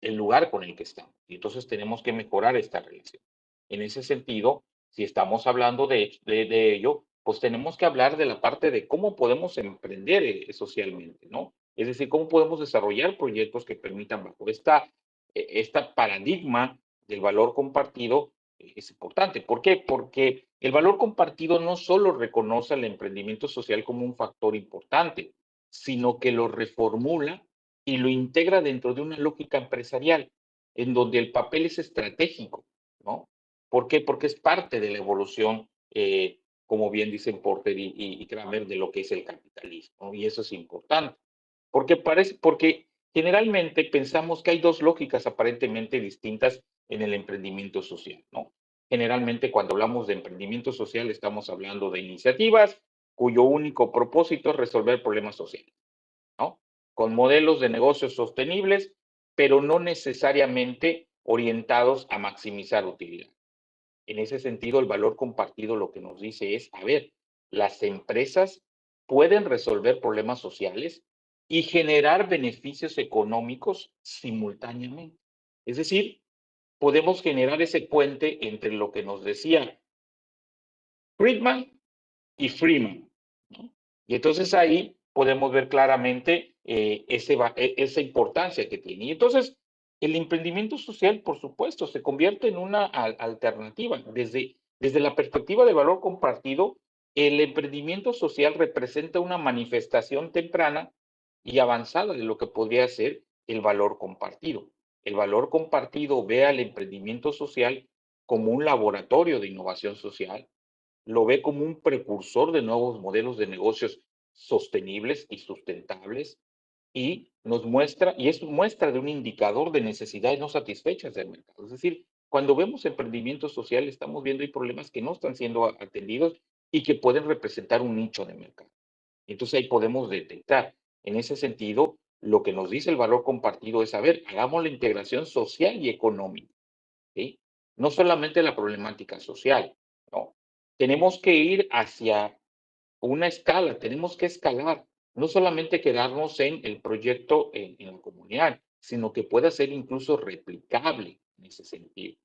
[SPEAKER 4] el lugar con el que estamos. Y entonces tenemos que mejorar esta relación. En ese sentido, si estamos hablando de ello, pues tenemos que hablar de la parte de cómo podemos emprender socialmente, ¿no? Es decir, cómo podemos desarrollar proyectos que permitan bajo esta paradigma del valor compartido es importante. ¿Por qué? Porque el valor compartido no solo reconoce el emprendimiento social como un factor importante, sino que lo reformula y lo integra dentro de una lógica empresarial, en donde el papel es estratégico, ¿no? ¿Por qué? Porque es parte de la evolución, como bien dicen Porter y Kramer, de lo que es el capitalismo, ¿no? Y eso es importante. Porque generalmente pensamos que hay dos lógicas aparentemente distintas en el emprendimiento social, ¿no? Generalmente cuando hablamos de emprendimiento social estamos hablando de iniciativas cuyo único propósito es resolver problemas sociales, ¿no? Con modelos de negocios sostenibles, pero no necesariamente orientados a maximizar utilidad. En ese sentido, el valor compartido lo que nos dice es, a ver, las empresas pueden resolver problemas sociales y generar beneficios económicos simultáneamente. Es decir, podemos generar ese puente entre lo que nos decía Friedman y Freeman, ¿no? Y entonces ahí podemos ver claramente esa importancia que tiene. Y entonces el emprendimiento social, por supuesto, se convierte en una alternativa. Desde la perspectiva de valor compartido, el emprendimiento social representa una manifestación temprana y avanzada de lo que podría ser el valor compartido. El valor compartido ve al emprendimiento social como un laboratorio de innovación social, lo ve como un precursor de nuevos modelos de negocios sostenibles y sustentables y nos muestra, y es muestra de un indicador de necesidades no satisfechas del mercado. Es decir, cuando vemos emprendimiento social, estamos viendo hay problemas que no están siendo atendidos y que pueden representar un nicho de mercado. Entonces ahí podemos detectar. En ese sentido, lo que nos dice el valor compartido es, a ver, hagamos la integración social y económica, ¿sí? No solamente la problemática social, ¿no? Tenemos que ir hacia una escala, tenemos que escalar, no solamente quedarnos en el proyecto en la comunidad, sino que pueda ser incluso replicable en ese sentido.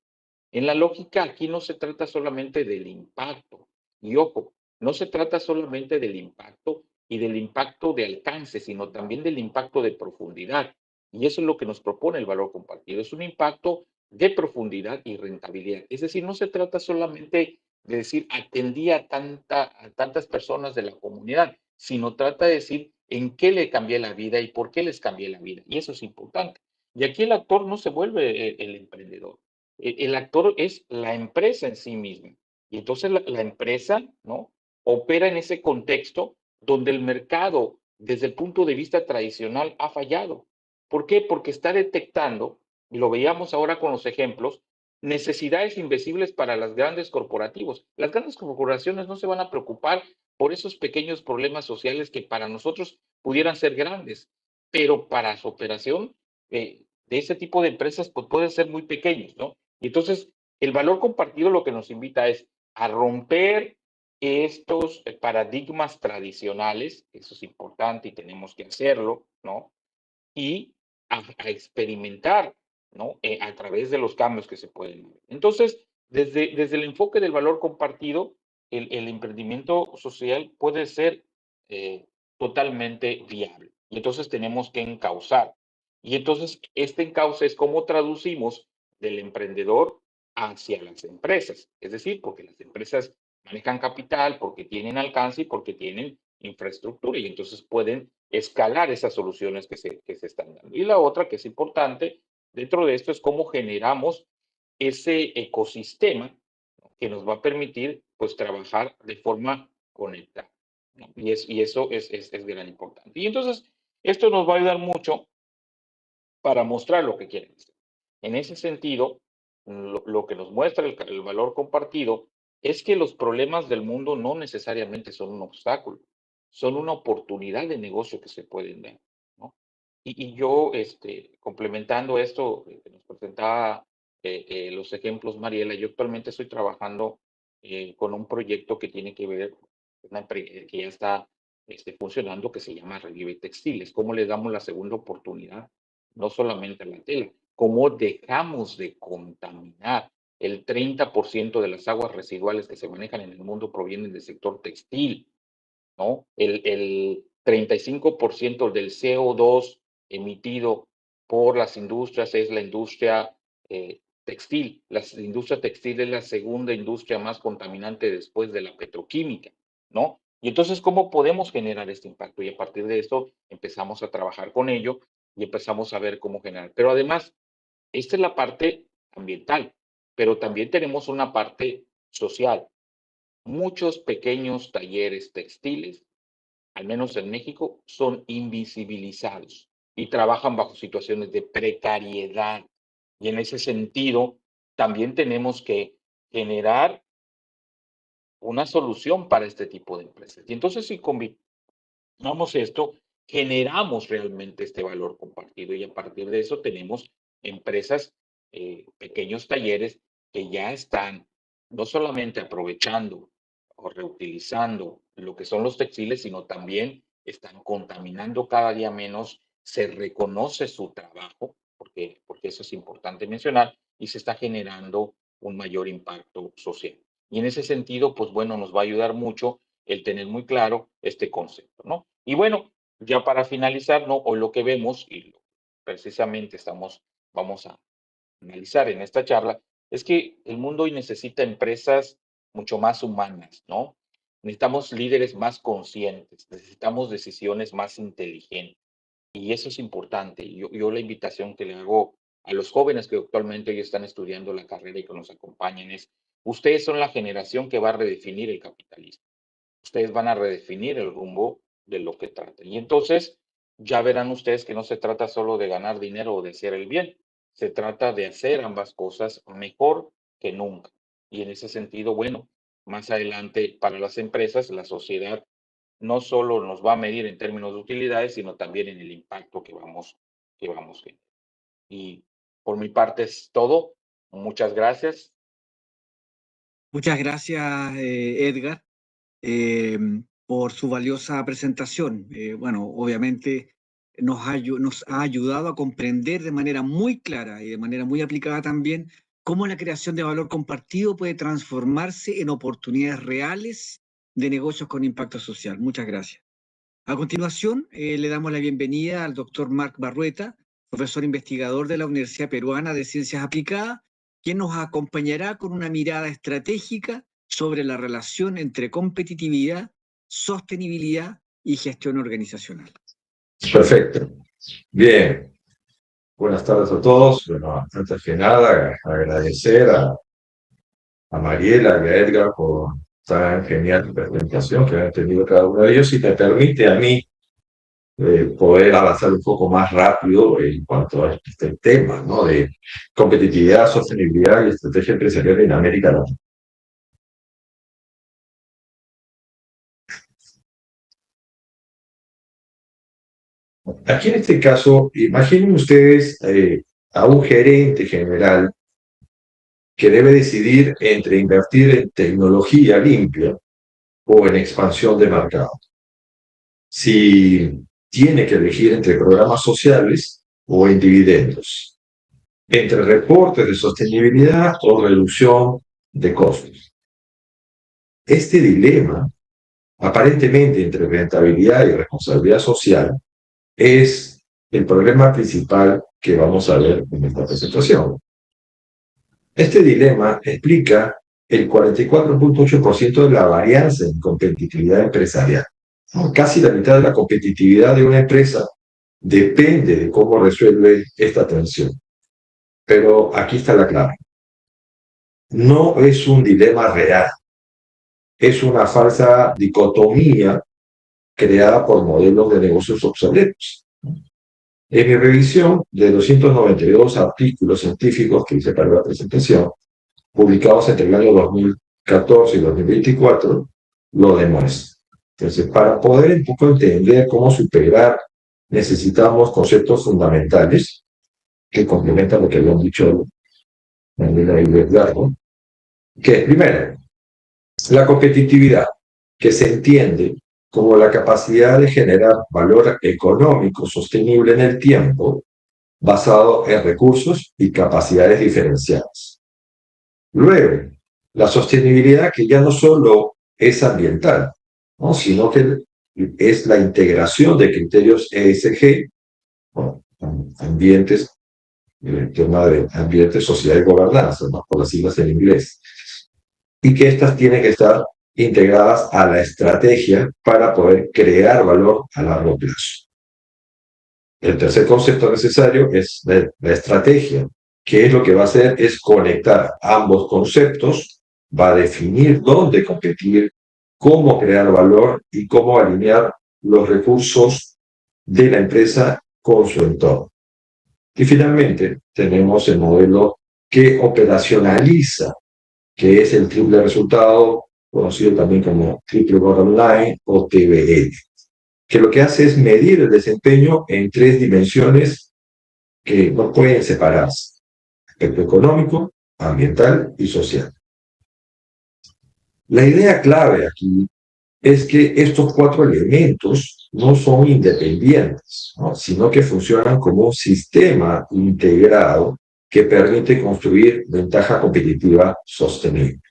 [SPEAKER 4] En la lógica aquí no se trata solamente del impacto, y ojo, no se trata solamente del impacto y del impacto de alcance, sino también del impacto de profundidad. Y eso es lo que nos propone el valor compartido, es un impacto de profundidad y rentabilidad. Es decir, no se trata solamente de decir atendí a tantas personas de la comunidad, sino trata de decir en qué le cambié la vida y por qué les cambié la vida. Y eso es importante. Y aquí el actor no se vuelve el emprendedor. El actor es la empresa en sí misma. Y entonces la empresa, ¿no? Opera en ese contexto donde el mercado, desde el punto de vista tradicional, ha fallado. ¿Por qué? Porque está detectando, y lo veíamos ahora con los ejemplos, necesidades invisibles para las grandes corporativos. Las grandes corporaciones no se van a preocupar por esos pequeños problemas sociales que para nosotros pudieran ser grandes, pero para su operación de ese tipo de empresas pues pueden ser muy pequeños, ¿no? Y entonces el valor compartido lo que nos invita es a romper estos paradigmas tradicionales, eso es importante y tenemos que hacerlo, ¿no? Y a experimentar, ¿no? A través de los cambios que se pueden dar. Entonces, desde el enfoque del valor compartido, el emprendimiento social puede ser totalmente viable. Y entonces tenemos que encauzar. Y entonces, este encauce es cómo traducimos del emprendedor hacia las empresas. Es decir, porque las empresas manejan capital, porque tienen alcance y porque tienen infraestructura y entonces pueden escalar esas soluciones que se están dando. Y la otra que es importante dentro de esto es cómo generamos ese ecosistema que nos va a permitir pues trabajar de forma conectada, ¿no? Y eso es de gran importancia. Y entonces, esto nos va a ayudar mucho para mostrar lo que quieren hacer. En ese sentido, lo que nos muestra el valor compartido es que los problemas del mundo no necesariamente son un obstáculo, son una oportunidad de negocio que se pueden dar, ¿no? Y yo, complementando esto que nos presentaba los ejemplos, Mariela, yo actualmente estoy trabajando con un proyecto que tiene que ver, que ya está funcionando, que se llama Revive Textiles. ¿Cómo le damos la segunda oportunidad? No solamente a la tela, cómo dejamos de contaminar. El 30% de las aguas residuales que se manejan en el mundo provienen del sector textil, ¿no? El 35% del CO2 emitido por las industrias es la industria textil. La industria textil es la segunda industria más contaminante después de la petroquímica, ¿no? Y entonces, ¿cómo podemos generar este impacto? Y a partir de esto empezamos a trabajar con ello y empezamos a ver cómo generar. Pero además, esta es la parte ambiental, pero también tenemos una parte social. Muchos pequeños talleres textiles, al menos en México, son invisibilizados y trabajan bajo situaciones de precariedad. Y en ese sentido, también tenemos que generar una solución para este tipo de empresas. Y entonces, si combinamos esto, generamos realmente este valor compartido y a partir de eso tenemos empresas, pequeños talleres que ya están no solamente aprovechando o reutilizando lo que son los textiles, sino también están contaminando cada día menos, se reconoce su trabajo, porque eso es importante mencionar, y se está generando un mayor impacto social. Y en ese sentido, pues bueno, nos va a ayudar mucho el tener muy claro este concepto, ¿no? Y bueno, ya para finalizar, ¿no? O lo que vemos, y precisamente vamos a analizar en esta charla, es que el mundo hoy necesita empresas mucho más humanas, ¿no? Necesitamos líderes más conscientes, necesitamos decisiones más inteligentes. Y eso es importante. Yo la invitación que le hago a los jóvenes que actualmente hoy están estudiando la carrera y que nos acompañen es, ustedes son la generación que va a redefinir el capitalismo. Ustedes van a redefinir el rumbo de lo que trata. Y entonces ya verán ustedes que no se trata solo de ganar dinero o de hacer el bien, se trata de hacer ambas cosas mejor que nunca. Y en ese sentido, bueno, más adelante para las empresas, la sociedad no solo nos va a medir en términos de utilidades, sino también en el impacto que vamos generando. Y por mi parte es todo. Muchas gracias.
[SPEAKER 2] Muchas gracias, Edgar, por su valiosa presentación. Bueno, obviamente nos ha ayudado a comprender de manera muy clara y de manera muy aplicada también cómo la creación de valor compartido puede transformarse en oportunidades reales de negocios con impacto social. Muchas gracias. A continuación, le damos la bienvenida al doctor Marc Barrueta, profesor investigador de la Universidad Peruana de Ciencias Aplicadas, quien nos acompañará con una mirada estratégica sobre la relación entre competitividad, sostenibilidad y gestión organizacional.
[SPEAKER 5] Perfecto. Bien. Buenas tardes a todos. Bueno, antes que nada, agradecer a Mariela y a Edgar por tan genial presentación que han tenido cada uno de ellos y me permite a mí poder avanzar un poco más rápido en cuanto a este tema, ¿no? De competitividad, sostenibilidad y estrategia empresarial en América Latina. Aquí en este caso, imaginen ustedes a un gerente general que debe decidir entre invertir en tecnología limpia o en expansión de mercado. Si tiene que elegir entre programas sociales o en dividendos, entre reportes de sostenibilidad o reducción de costos. Este dilema, aparentemente entre rentabilidad y responsabilidad social, es el problema principal que vamos a ver en esta presentación. Este dilema explica el 44.8% de la varianza en competitividad empresarial. Casi la mitad de la competitividad de una empresa depende de cómo resuelve esta tensión. Pero aquí está la clave. no es un dilema real, es una falsa dicotomía creada por modelos de negocios obsoletos. En mi revisión de 292 artículos científicos que hice para la presentación, publicados entre el año 2014 y 2024, lo demuestra. Entonces, para poder un poco entender cómo superar, necesitamos conceptos fundamentales que complementan lo que habían dicho Daniela y Edgardo, que es, primero, la competitividad, que se entiende como la capacidad de generar valor económico sostenible en el tiempo, basado en recursos y capacidades diferenciadas. Luego, la sostenibilidad, que ya no solo es ambiental, ¿no?, sino que es la integración de criterios ESG, ¿no?, ambientes, el tema de ambiente, sociedad y gobernanza, ¿no?, por las siglas en inglés, y que estas tienen que estar integradas a la estrategia para poder crear valor a largo plazo. El tercer concepto necesario es la estrategia, que es lo que va a hacer es conectar ambos conceptos, va a definir dónde competir, cómo crear valor y cómo alinear los recursos de la empresa con su entorno. Y finalmente tenemos el modelo que operacionaliza, que es el triple resultado, conocido también como triple bottom line o TBL, que lo que hace es medir el desempeño en tres dimensiones que no pueden separarse: aspecto económico, ambiental y social. La idea clave aquí es que estos cuatro elementos no son independientes, ¿no?, sino que funcionan como un sistema integrado que permite construir ventaja competitiva sostenible.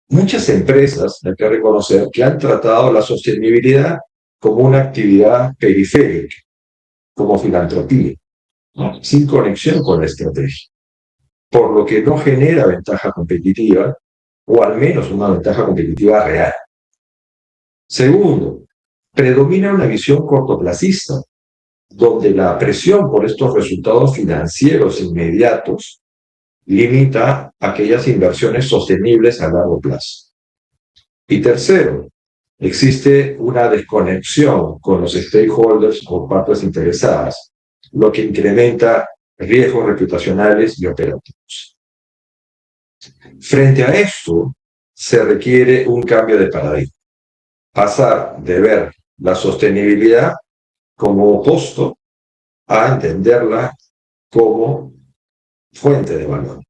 [SPEAKER 5] Muchas empresas, hay que reconocer, que han tratado la sostenibilidad como una actividad periférica, como filantropía, ¿no?, sin conexión con la estrategia, por lo que no genera ventaja competitiva, o al menos una ventaja competitiva real. Segundo, predomina una visión cortoplacista, donde la presión por estos resultados financieros inmediatos limita aquellas inversiones sostenibles a largo plazo. Y tercero, existe una desconexión con los stakeholders o partes interesadas, lo que incrementa riesgos reputacionales y operativos. Frente a esto, se requiere un cambio de paradigma, pasar de ver la sostenibilidad como costo a entenderla como fuente de valor,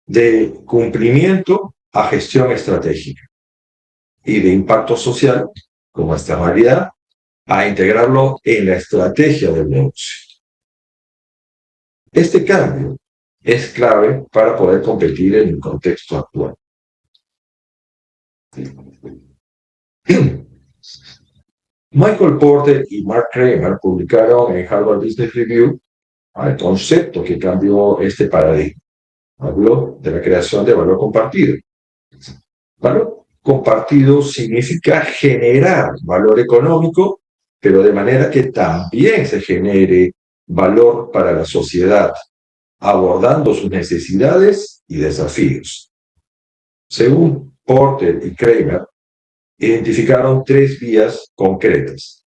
[SPEAKER 5] de cumplimiento a gestión estratégica y de impacto social como externalidad a integrarlo en la estrategia del negocio. Este cambio es clave para poder competir en el contexto actual. Michael Porter y Mark Kramer publicaron en Harvard Business Review el concepto que cambió este paradigma. Habló de la creación de valor compartido. Valor compartido significa generar valor económico, pero de manera que también se genere valor para la sociedad, abordando sus necesidades y desafíos. Según Porter y Kramer, identificaron tres vías concretas.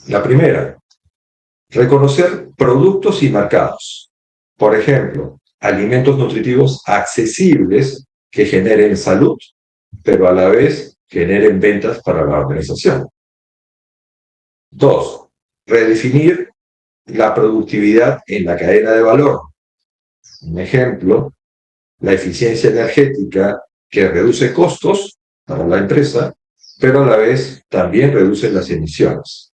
[SPEAKER 5] La primera, reconocer productos y mercados. Por ejemplo, alimentos nutritivos accesibles que generen salud, pero a la vez generen ventas para la organización. Dos, redefinir la productividad en la cadena de valor. Un ejemplo, la eficiencia energética que reduce costos para la empresa, pero a la vez también reduce las emisiones.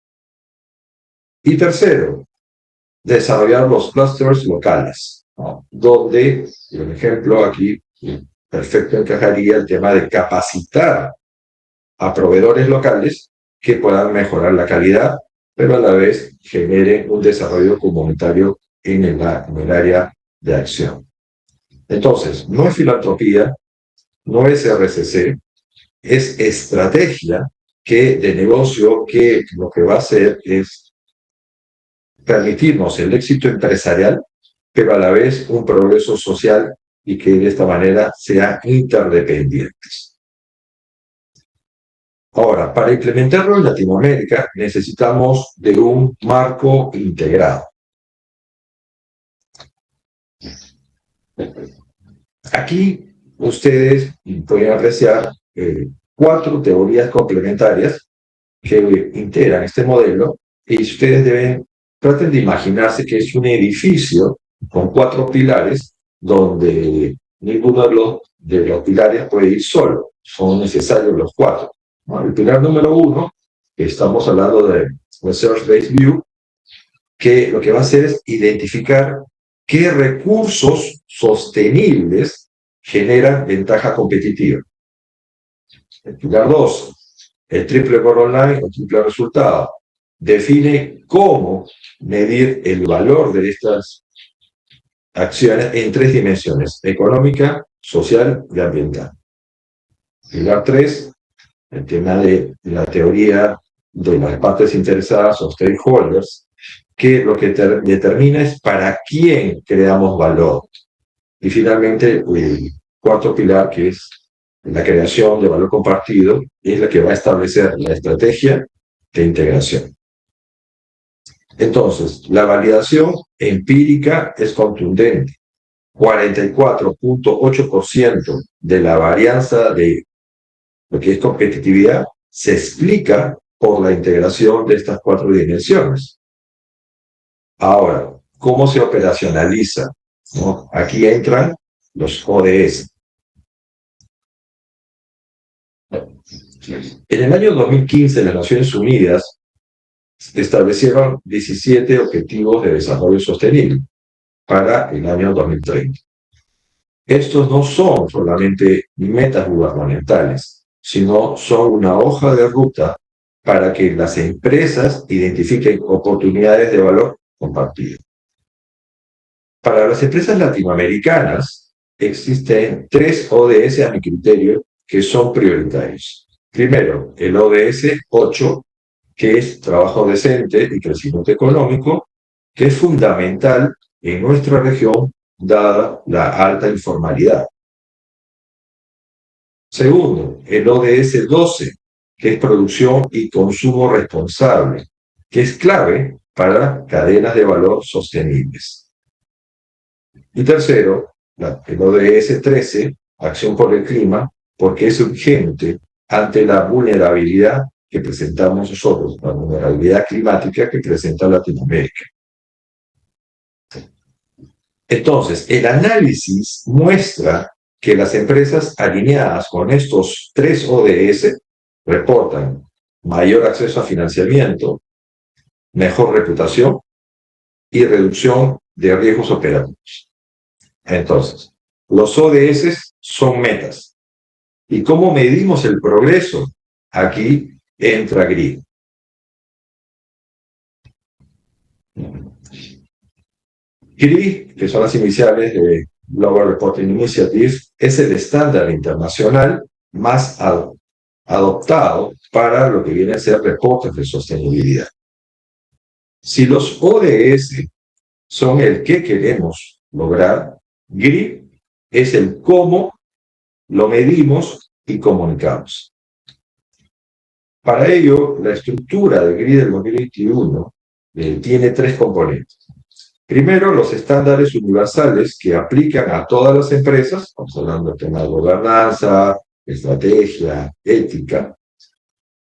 [SPEAKER 5] Y tercero, desarrollar los clusters locales, ¿no?, donde, por ejemplo, aquí perfecto encajaría el tema de capacitar a proveedores locales que puedan mejorar la calidad, pero a la vez generen un desarrollo comunitario en el área de acción. Entonces, no es filantropía, no es RCC, es estrategia de negocio que lo que va a hacer es permitirnos el éxito empresarial, pero a la vez un progreso social y que de esta manera sean interdependientes. Ahora, para implementarlo en Latinoamérica necesitamos de un marco integrado. Aquí ustedes pueden apreciar 4 teorías complementarias que integran este modelo y ustedes traten de imaginarse que es un edificio con 4 pilares donde ninguno de los pilares puede ir solo, son necesarios los 4. El pilar número 1, que estamos hablando de Research-Based View, que lo que va a hacer es identificar qué recursos sostenibles generan ventaja competitiva. El pilar 2, el triple bottom line o triple resultado, define cómo medir el valor de estas acciones en 3 dimensiones: económica, social y ambiental. Pilar 3, el tema de la teoría de las partes interesadas o stakeholders, que lo que determina es para quién creamos valor. Y finalmente, el 4º pilar, que es la creación de valor compartido, es la que va a establecer la estrategia de integración. Entonces, la validación empírica es contundente. 44.8% de la varianza de lo que es competitividad se explica por la integración de estas 4 dimensiones. Ahora, ¿cómo se operacionaliza? ¿No? Aquí entran los ODS. En el año 2015, las Naciones Unidas establecieron 17 Objetivos de Desarrollo Sostenible para el año 2030. Estos no son solamente metas gubernamentales, sino son una hoja de ruta para que las empresas identifiquen oportunidades de valor compartido. Para las empresas latinoamericanas existen 3 ODS a mi criterio que son prioritarios. Primero, el ODS 8, que es trabajo decente y crecimiento económico, que es fundamental en nuestra región dada la alta informalidad. Segundo, el ODS 12, que es producción y consumo responsable, que es clave para cadenas de valor sostenibles. Y tercero, el ODS 13, acción por el clima, porque es urgente ante la vulnerabilidad que presentamos nosotros, la vulnerabilidad climática que presenta Latinoamérica. Entonces, el análisis muestra que las empresas alineadas con estos 3 ODS reportan mayor acceso a financiamiento, mejor reputación y reducción de riesgos operativos. Entonces, los ODS son metas. ¿Y cómo medimos el progreso? Aquí entra GRI. GRI, que son las iniciales de Global Reporting Initiative, es el estándar internacional más adoptado para lo que viene a ser reportes de sostenibilidad. Si los ODS son el qué queremos lograr, GRI es el cómo lo medimos y comunicamos. Para ello, la estructura de GRI del 2021 tiene 3 componentes. Primero, los estándares universales que aplican a todas las empresas, estamos hablando del tema de gobernanza, estrategia, ética.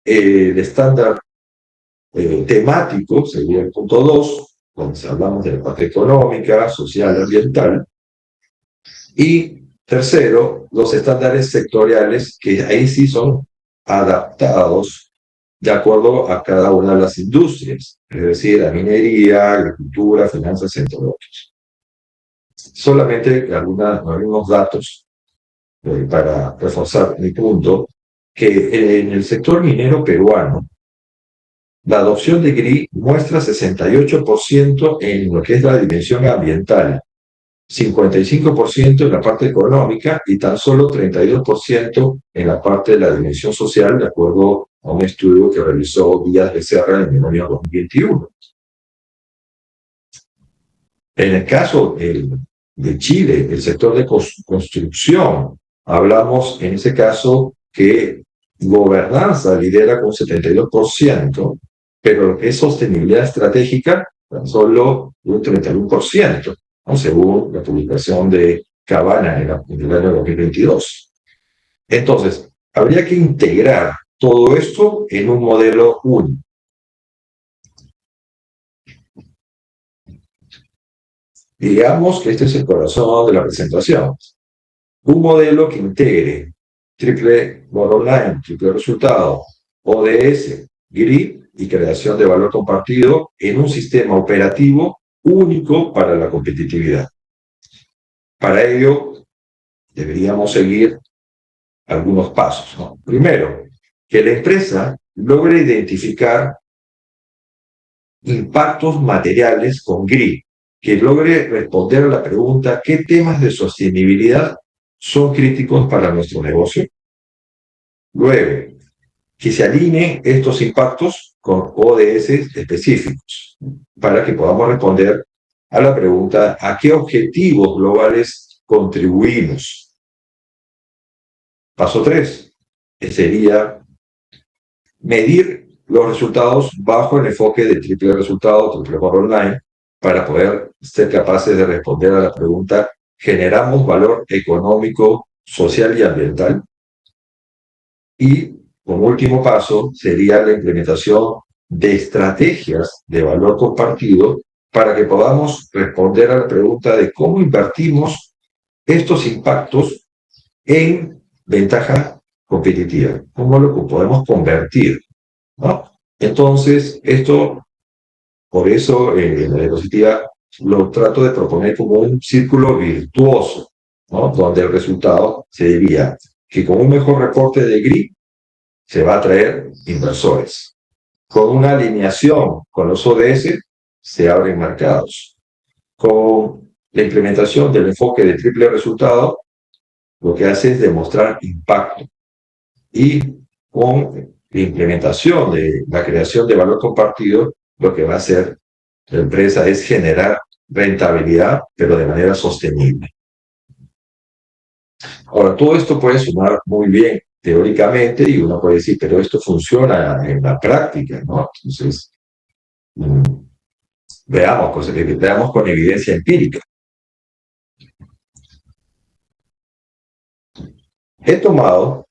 [SPEAKER 5] El estándar temático sería el punto 2, donde hablamos de la parte económica, social y ambiental. Y tercero, los estándares sectoriales, que ahí sí son adaptados de acuerdo a cada una de las industrias, es decir, la minería, agricultura, finanzas, entre otros. Solamente algunos datos para reforzar mi punto, que en el sector minero peruano, la adopción de GRI muestra 68% en lo que es la dimensión ambiental, 55% en la parte económica y tan solo 32% en la parte de la dimensión social, de acuerdo a un estudio que realizó Díaz Becerra en el año 2021. En el caso de Chile, el sector de construcción, hablamos en ese caso que gobernanza lidera con 72%, pero lo que es sostenibilidad estratégica, tan solo un 31%, ¿no? Según la publicación de Cabana en el año 2022. Entonces, habría que integrar todo esto en un modelo único. Digamos que este es el corazón de la presentación. Un modelo que integre triple bottom line, triple resultado, ODS, GRI y creación de valor compartido en un sistema operativo único para la competitividad. Para ello, deberíamos seguir algunos pasos, ¿no? Primero, que la empresa logre identificar impactos materiales con GRI, que logre responder a la pregunta ¿qué temas de sostenibilidad son críticos para nuestro negocio? Luego, que se alineen estos impactos con ODS específicos para que podamos responder a la pregunta ¿a qué objetivos globales contribuimos? Paso 3, que sería medir los resultados bajo el enfoque de triple resultado, triple bottom line, para poder ser capaces de responder a la pregunta ¿generamos valor económico, social y ambiental? Y como último paso sería la implementación de estrategias de valor compartido para que podamos responder a la pregunta de cómo invertimos estos impactos en ventaja competitiva, cómo lo podemos convertir, ¿no? Entonces, esto, por eso en la diapositiva lo trato de proponer como un círculo virtuoso, ¿no? Donde el resultado sería que con un mejor reporte de GRI se va a atraer inversores. Con una alineación con los ODS se abren mercados. Con la implementación del enfoque de triple resultado, lo que hace es demostrar impacto. Y con la implementación de la creación de valor compartido, lo que va a hacer la empresa es generar rentabilidad, pero de manera sostenible. Ahora, todo esto puede sonar muy bien teóricamente y uno puede decir, pero esto funciona en la práctica, ¿no? Entonces, veamos con evidencia empírica. He tomado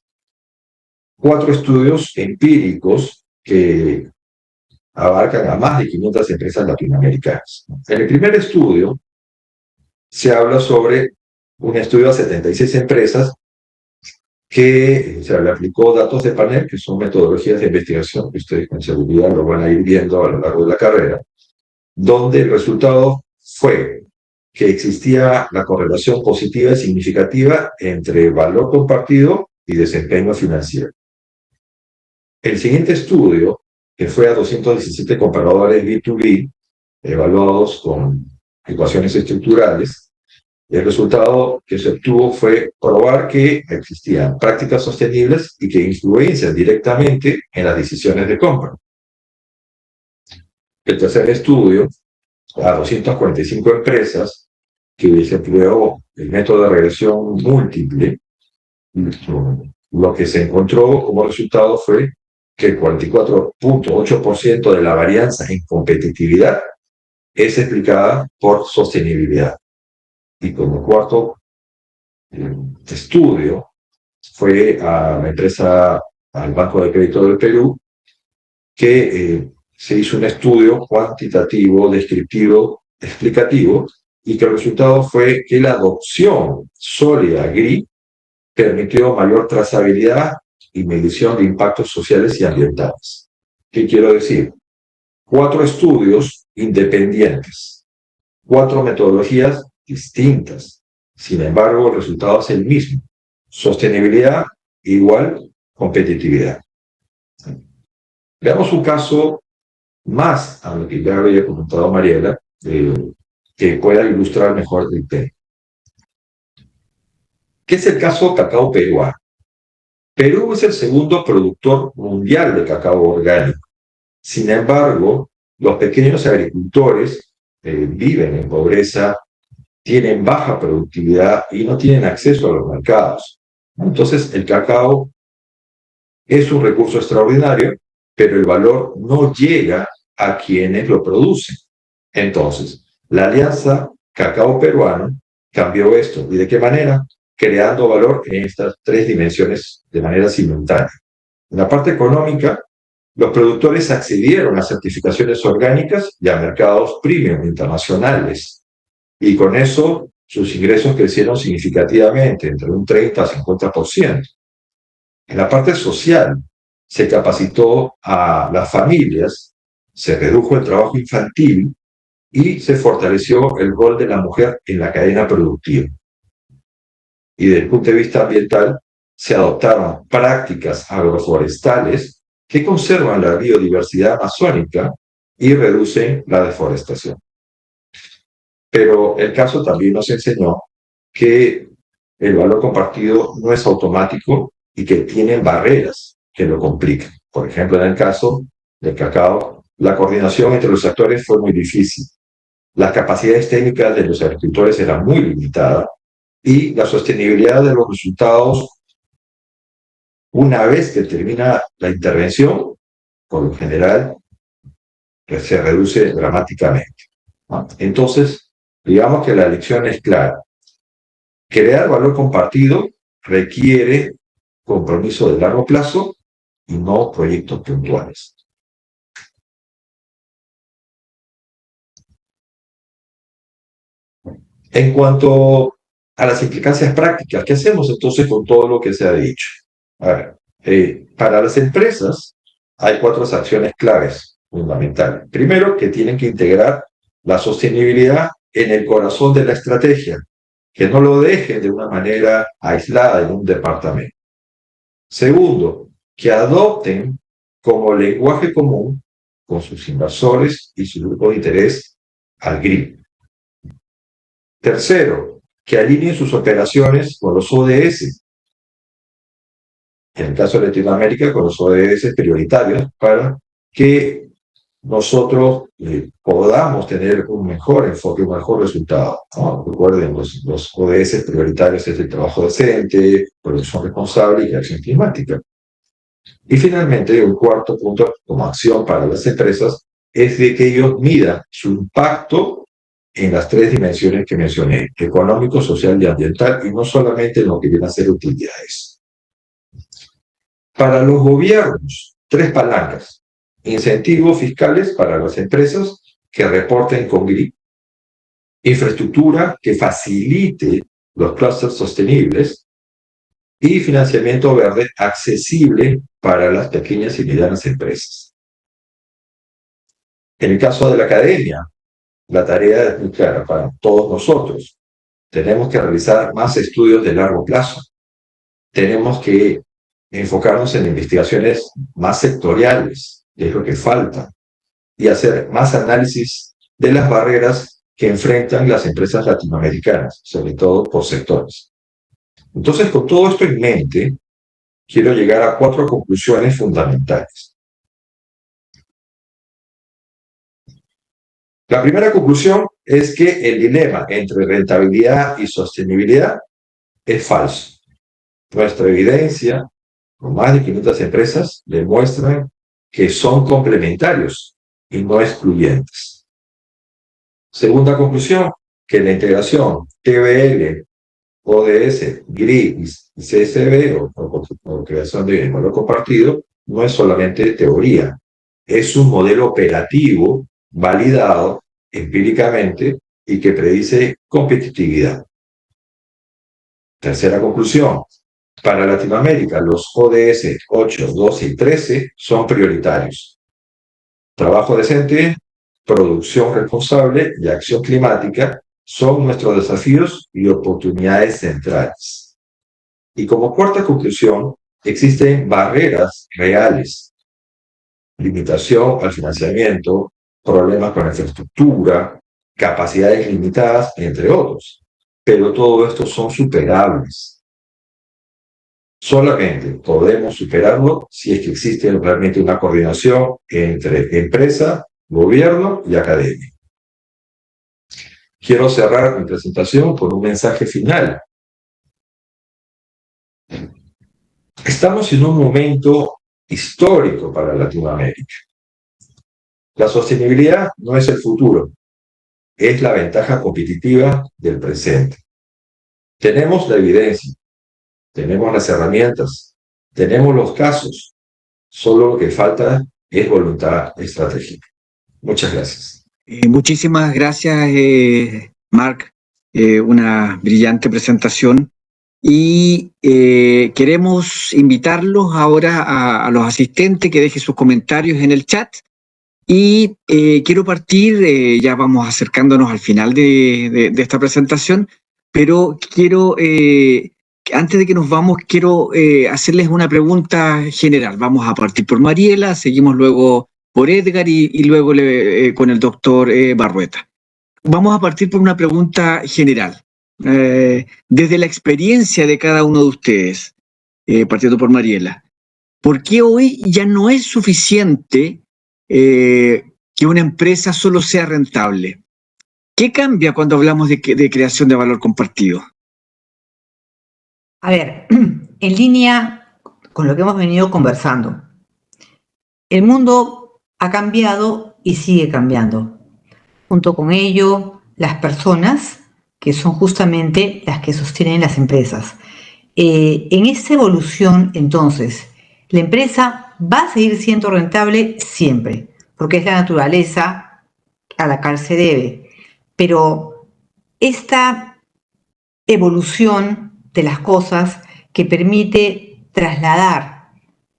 [SPEAKER 5] 4 estudios empíricos que abarcan a más de 500 empresas latinoamericanas. En el primer estudio se habla sobre un estudio a 76 empresas que se le aplicó datos de panel, que son metodologías de investigación que ustedes con seguridad lo van a ir viendo a lo largo de la carrera, donde el resultado fue que existía la correlación positiva y significativa entre valor compartido y desempeño financiero. El siguiente estudio, que fue a 217 comparadores B2B, evaluados con ecuaciones estructurales, el resultado que se obtuvo fue probar que existían prácticas sostenibles y que influencian directamente en las decisiones de compra. El tercer estudio, a 245 empresas que se empleó el método de regresión múltiple, lo que se encontró como resultado fue que el 44.8% de la varianza en competitividad es explicada por sostenibilidad. Y como cuarto estudio fue a la empresa, al Banco de Crédito del Perú, que se hizo un estudio cuantitativo, descriptivo, explicativo, y que el resultado fue que la adopción sólida GRI permitió mayor trazabilidad y medición de impactos sociales y ambientales. ¿Qué quiero decir? 4 estudios independientes, 4 metodologías distintas. Sin embargo, el resultado es el mismo. Sostenibilidad igual competitividad. Veamos un caso más a lo que ya había comentado Mariela, que pueda ilustrar mejor el tema. ¿Qué es el caso cacao peruano? Perú es el segundo productor mundial de cacao orgánico. Sin embargo, los pequeños agricultores viven en pobreza, tienen baja productividad y no tienen acceso a los mercados. Entonces, el cacao es un recurso extraordinario, pero el valor no llega a quienes lo producen. Entonces, la Alianza Cacao Peruano cambió esto. ¿Y de qué manera? Creando valor en estas tres dimensiones de manera simultánea. En la parte económica, los productores accedieron a certificaciones orgánicas y a mercados premium internacionales. Y con eso, sus ingresos crecieron significativamente, entre un 30 a 50%. En la parte social, se capacitó a las familias, se redujo el trabajo infantil y se fortaleció el rol de la mujer en la cadena productiva. Y desde el punto de vista ambiental, se adoptaron prácticas agroforestales que conservan la biodiversidad amazónica y reducen la deforestación. Pero el caso también nos enseñó que el valor compartido no es automático y que tienen barreras que lo complican. Por ejemplo, en el caso del cacao, la coordinación entre los actores fue muy difícil. Las capacidades técnicas de los agricultores eran muy limitadas y la sostenibilidad de los resultados, una vez que termina la intervención, por lo general, pues se reduce dramáticamente. Entonces, digamos que la lección es clara. Crear valor compartido requiere compromiso de largo plazo y no proyectos puntuales. En cuanto a las implicancias prácticas, ¿qué hacemos entonces con todo lo que se ha dicho? A ver, para las empresas hay 4 acciones claves fundamentales. Primero, que tienen que integrar la sostenibilidad en el corazón de la estrategia, que no lo dejen de una manera aislada en un departamento. Segundo, que adopten como lenguaje común con sus inversores y su grupo de interés al GRI. Tercero, que alineen sus operaciones con los ODS. En el caso de Latinoamérica, con los ODS prioritarios para que nosotros podamos tener un mejor enfoque, un mejor resultado. ¿No? Recuerden, los ODS prioritarios es el trabajo decente, producción responsable y acción climática. Y finalmente, un cuarto punto como acción para las empresas es de que ellos midan su impacto en las 3 dimensiones que mencioné, económico, social y ambiental, y no solamente en lo que vienen a ser utilidades. Para los gobiernos, 3 palancas. Incentivos fiscales para las empresas que reporten con GRI, infraestructura que facilite los clústeres sostenibles y financiamiento verde accesible para las pequeñas y medianas empresas. En el caso de la academia, la tarea es muy clara para todos nosotros. Tenemos que realizar más estudios de largo plazo. Tenemos que enfocarnos en investigaciones más sectoriales, que es lo que falta, y hacer más análisis de las barreras que enfrentan las empresas latinoamericanas, sobre todo por sectores. Entonces, con todo esto en mente, quiero llegar a 4 conclusiones fundamentales. La primera conclusión es que el dilema entre rentabilidad y sostenibilidad es falso. Nuestra evidencia, con más de 500 empresas, demuestran que son complementarios y no excluyentes. Segunda conclusión, que la integración TVL, ODS, GRI y CSB, o creación de valor compartido, no es solamente teoría, es un modelo operativo validado empíricamente y que predice competitividad. Tercera conclusión, para Latinoamérica los ODS 8, 12 y 13 son prioritarios. Trabajo decente, producción responsable y acción climática son nuestros desafíos y oportunidades centrales. Y como cuarta conclusión, existen barreras reales, limitación al financiamiento, problemas con la infraestructura, capacidades limitadas, entre otros. Pero todo esto son superables. Solamente podemos superarlo si es que existe realmente una coordinación entre empresa, gobierno y academia. quiero cerrar mi presentación con un mensaje final. Estamos en un momento histórico para Latinoamérica. La sostenibilidad no es el futuro, es la ventaja competitiva del presente. Tenemos la evidencia, tenemos las herramientas, tenemos los casos, solo lo que falta es voluntad estratégica. Muchas gracias.
[SPEAKER 2] Muchísimas gracias, Marc. Una brillante presentación. Y queremos invitarlos ahora a los asistentes que dejen sus comentarios en el chat. Y quiero partir, ya vamos acercándonos al final de esta presentación, pero quiero, antes de que nos vamos, quiero hacerles una pregunta general. Vamos a partir por Mariela, seguimos luego por Edgar y luego con el doctor Barrueta. Vamos a partir por una pregunta general. Desde la experiencia de cada uno de ustedes, partiendo por Mariela, ¿por qué hoy ya no es suficiente que una empresa solo sea rentable? ¿Qué cambia cuando hablamos de creación de valor compartido?
[SPEAKER 3] A ver, en línea con lo que hemos venido conversando, el mundo ha cambiado y sigue cambiando. Junto con ello, las personas, que son justamente las que sostienen las empresas. En esta evolución, entonces, la empresa va a seguir siendo rentable siempre, porque es la naturaleza a la cual se debe. Pero esta evolución de las cosas que permite trasladar,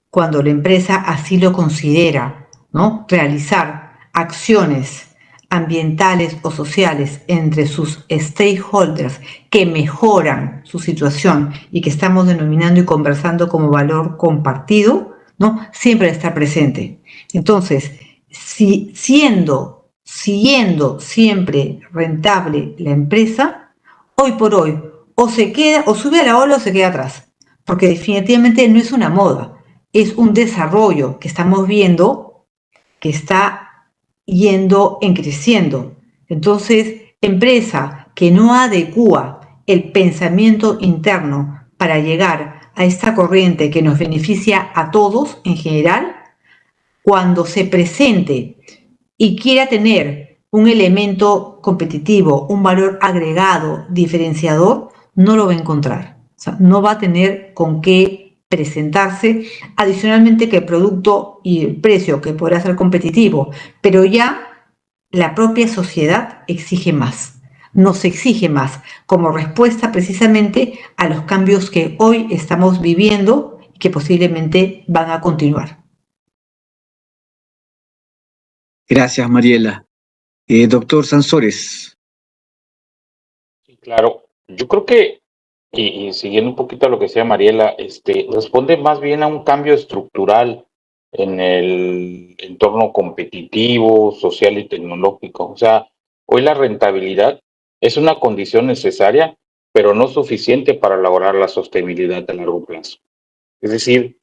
[SPEAKER 3] cuando la empresa así lo considera, ¿no?, realizar acciones ambientales o sociales entre sus stakeholders que mejoran su situación y que estamos denominando y conversando como valor compartido, ¿no?, siempre está presente. Entonces, siguiendo siempre rentable la empresa, hoy por hoy o se queda, o sube a la ola o se queda atrás, porque definitivamente no es una moda, es un desarrollo que estamos viendo que está yendo en creciendo. Entonces, empresa que no adecúa el pensamiento interno para llegar a esta corriente que nos beneficia a todos en general, cuando se presente y quiera tener un elemento competitivo, un valor agregado, diferenciador, no lo va a encontrar. O sea, no va a tener con qué presentarse, adicionalmente que el producto y el precio, que podrá ser competitivo, pero ya la propia sociedad exige más, nos exige más, como respuesta precisamente a los cambios que hoy estamos viviendo y que posiblemente van a continuar.
[SPEAKER 2] Gracias, Mariela. Doctor Sansores.
[SPEAKER 4] Sí, claro, yo creo que, y siguiendo un poquito a lo que decía Mariela, responde más bien a un cambio estructural en el entorno competitivo, social y tecnológico. O sea, hoy la rentabilidad es una condición necesaria, pero no suficiente para lograr la sostenibilidad a largo plazo. Es decir,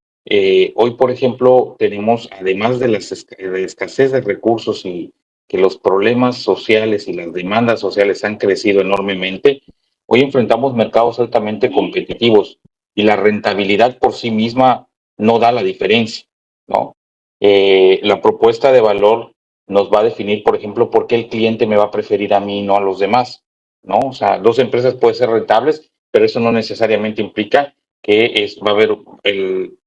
[SPEAKER 4] hoy, por ejemplo, tenemos, además de la escasez de recursos y que los problemas sociales y las demandas sociales han crecido enormemente, hoy enfrentamos mercados altamente competitivos y la rentabilidad por sí misma no da la diferencia, ¿no? La propuesta de valor nos va a definir, por ejemplo, por qué el cliente me va a preferir a mí y no a los demás, ¿no? O sea, dos empresas pueden ser rentables, pero eso no necesariamente implica que va a haber, el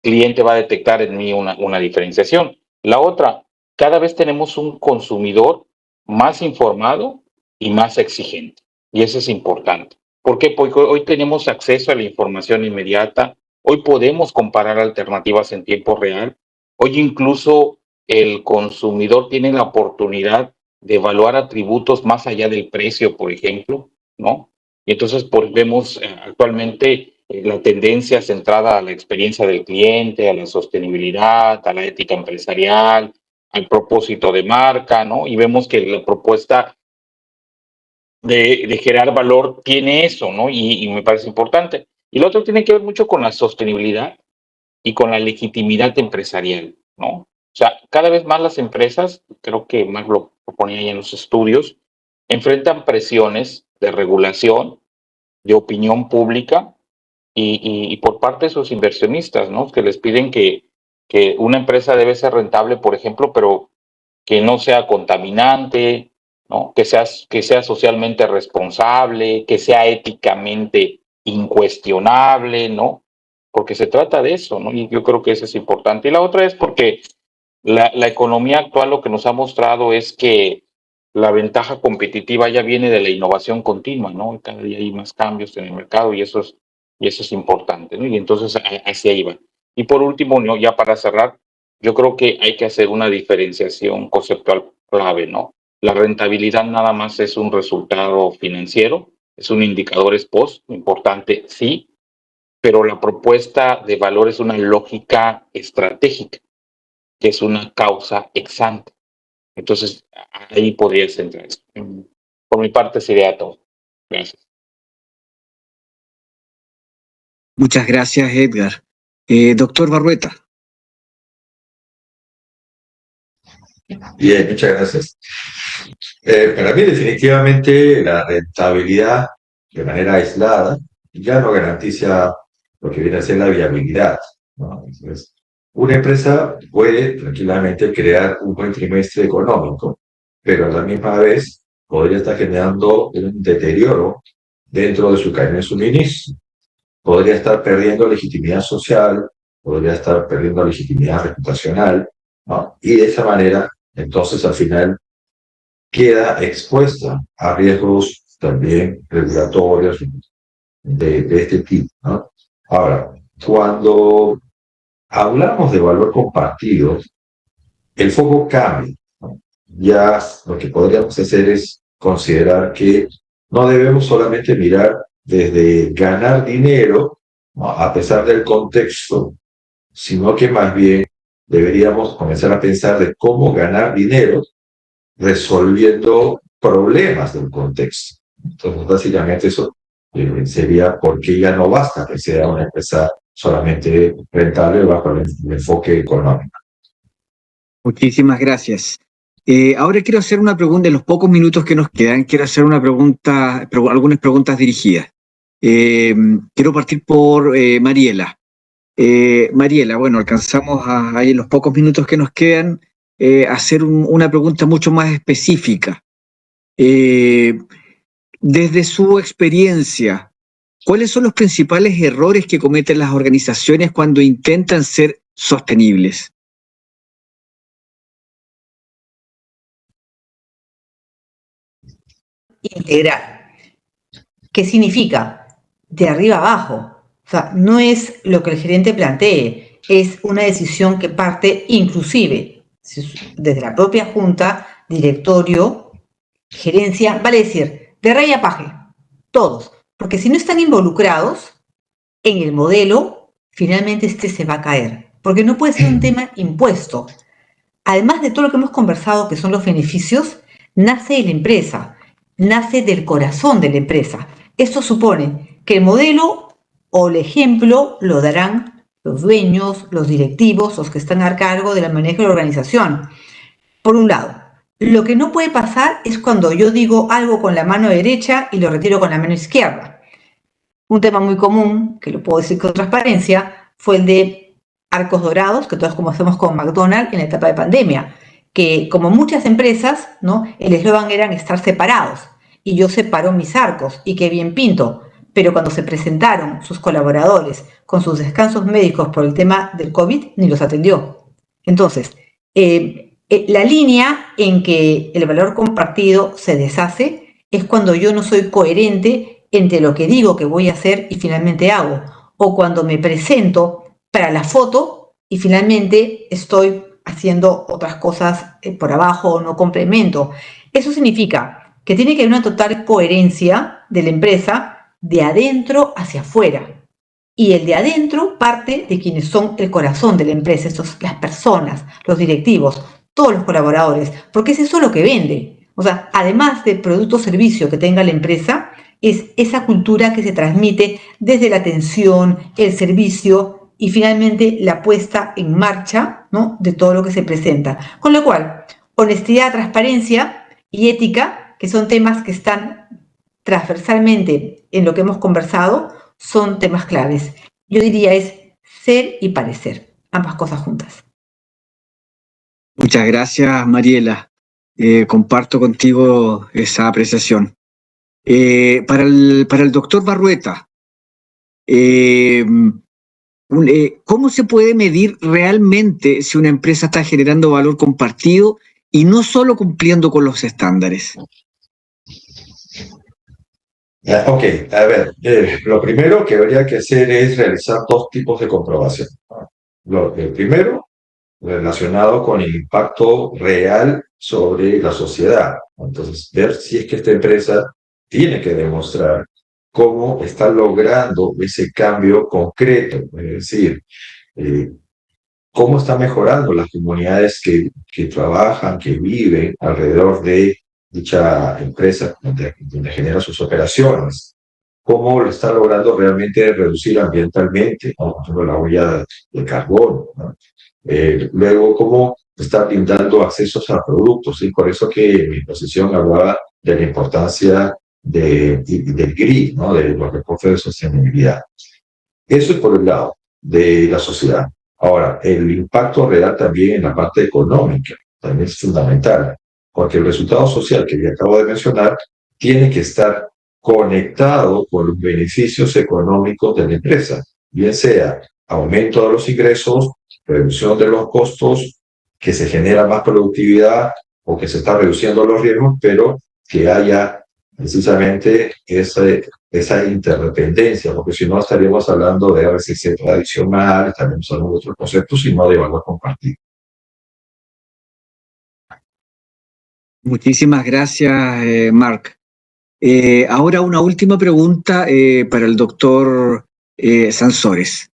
[SPEAKER 4] cliente va a detectar en mí una diferenciación. La otra, cada vez tenemos un consumidor más informado y más exigente. Y eso es importante. ¿Por qué? Porque hoy tenemos acceso a la información inmediata, hoy podemos comparar alternativas en tiempo real, hoy incluso el consumidor tiene la oportunidad de evaluar atributos más allá del precio, por ejemplo, ¿no? Y entonces vemos actualmente la tendencia centrada a la experiencia del cliente, a la sostenibilidad, a la ética empresarial, al propósito de marca, ¿no? Y vemos que la propuesta de generar valor tiene eso, ¿no? Y me parece importante. Y lo otro tiene que ver mucho con la sostenibilidad y con la legitimidad empresarial, ¿no? O sea, cada vez más las empresas, creo que Marc lo proponía ya en los estudios, enfrentan presiones de regulación, de opinión pública y por parte de sus inversionistas, ¿no? Que les piden que una empresa debe ser rentable, por ejemplo, pero que no sea contaminante, ¿no? Que sea socialmente responsable, que sea éticamente incuestionable, ¿no? Porque se trata de eso, ¿no? Y yo creo que eso es importante. Y la otra es porque la economía actual lo que nos ha mostrado es que la ventaja competitiva ya viene de la innovación continua, ¿no? Cada día hay más cambios en el mercado y eso es importante, ¿no? Y entonces hacia ahí va. Y por último, ¿no? Ya para cerrar, yo creo que hay que hacer una diferenciación conceptual clave, ¿no? La rentabilidad nada más es un resultado financiero, es un indicador post, importante, sí, pero la propuesta de valor es una lógica estratégica, que es una causa ex ante. Entonces, ahí podría centrar eso. Por mi parte sería todo. Gracias.
[SPEAKER 2] Muchas gracias, Edgar. Doctor Barrueta.
[SPEAKER 5] Bien, muchas gracias. Para mí, definitivamente, la rentabilidad de manera aislada ya no garantiza lo que viene a ser la viabilidad, ¿no? Entonces, una empresa puede tranquilamente crear un buen trimestre económico, pero a la misma vez podría estar generando un deterioro dentro de su cadena de suministro. Podría estar perdiendo legitimidad social, podría estar perdiendo legitimidad reputacional, ¿no? Y de esa manera, entonces, al final, queda expuesta a riesgos también regulatorios de este tipo, ¿no? Ahora, cuando hablamos de valor compartido, el foco cambia, ¿no? Ya lo que podríamos hacer es considerar que no debemos solamente mirar desde ganar dinero, ¿no? A pesar del contexto, sino que más bien deberíamos comenzar a pensar de cómo ganar dinero resolviendo problemas del contexto. Entonces, básicamente eso sería porque ya no basta que sea una empresa solamente rentable bajo el enfoque económico.
[SPEAKER 2] Muchísimas gracias. Ahora quiero hacer una pregunta, en los pocos minutos que nos quedan, quiero hacer una pregunta, algunas preguntas dirigidas. Quiero partir por Mariela. Mariela, bueno, alcanzamos ahí en los pocos minutos que nos quedan hacer una pregunta mucho más específica. Desde su experiencia, ¿cuáles son los principales errores que cometen las organizaciones cuando intentan ser sostenibles?
[SPEAKER 3] Integral. ¿Qué significa? De arriba abajo. O sea, no es lo que el gerente plantee, es una decisión que parte inclusive desde la propia junta, directorio, gerencia, vale decir, de rey a paje, todos. Porque si no están involucrados en el modelo, finalmente este se va a caer. Porque no puede ser un tema impuesto. Además de todo lo que hemos conversado, que son los beneficios, nace de la empresa, nace del corazón de la empresa. Esto supone que el modelo o el ejemplo lo darán los dueños, los directivos, los que están a cargo del manejo de la organización. Por un lado, lo que no puede pasar es cuando yo digo algo con la mano derecha y lo retiro con la mano izquierda. Un tema muy común, que lo puedo decir con transparencia, fue el de arcos dorados, que todos conocemos con McDonald's en la etapa de pandemia, que como muchas empresas, ¿no? El eslogan era estar separados, y yo separo mis arcos, y qué bien pinto, pero cuando se presentaron sus colaboradores con sus descansos médicos por el tema del COVID, ni los atendió. Entonces, la línea en que el valor compartido se deshace es cuando yo no soy coherente entre lo que digo que voy a hacer y finalmente hago, o cuando me presento para la foto y finalmente estoy haciendo otras cosas por abajo o no complemento. Eso significa que tiene que haber una total coherencia de la empresa de adentro hacia afuera. Y el de adentro parte de quienes son el corazón de la empresa, las personas, los directivos, todos los colaboradores, porque es eso lo que vende. O sea, además del producto o servicio que tenga la empresa, es esa cultura que se transmite desde la atención, el servicio y finalmente la puesta en marcha, ¿no? De todo lo que se presenta. Con lo cual, honestidad, transparencia y ética que son temas que están transversalmente en lo que hemos conversado, son temas claves. Yo diría es ser y parecer, ambas cosas juntas.
[SPEAKER 2] Muchas gracias, Mariela. Comparto contigo esa apreciación. Para el doctor Barrueta, ¿cómo se puede medir realmente si una empresa está generando valor compartido y no solo cumpliendo con los estándares?
[SPEAKER 5] Ok, a ver, lo primero que habría que hacer es realizar dos tipos de comprobación. El primero, relacionado con el impacto real sobre la sociedad. Entonces, ver si es que esta empresa tiene que demostrar cómo está logrando ese cambio concreto, es decir, cómo está mejorando las comunidades que trabajan, que viven alrededor de dicha empresa donde genera sus operaciones, cómo lo está logrando realmente reducir ambientalmente, ¿no? Por ejemplo, la huella de carbono, ¿no? Luego, cómo está brindando accesos a productos, y por eso que en mi posición hablaba de la importancia del GRI, ¿no? De los reportes de sostenibilidad. Eso es por el lado de la sociedad. Ahora, el impacto real también en la parte económica también es fundamental, porque el resultado social que ya acabo de mencionar tiene que estar conectado con los beneficios económicos de la empresa, bien sea aumento de los ingresos, reducción de los costos, que se genera más productividad o que se están reduciendo los riesgos, pero que haya precisamente esa interdependencia, porque si no estaríamos hablando de RCC tradicional, estaríamos hablando de otros conceptos y no de valor compartido.
[SPEAKER 2] Muchísimas gracias, Marc. Ahora una última pregunta para el doctor Sansores.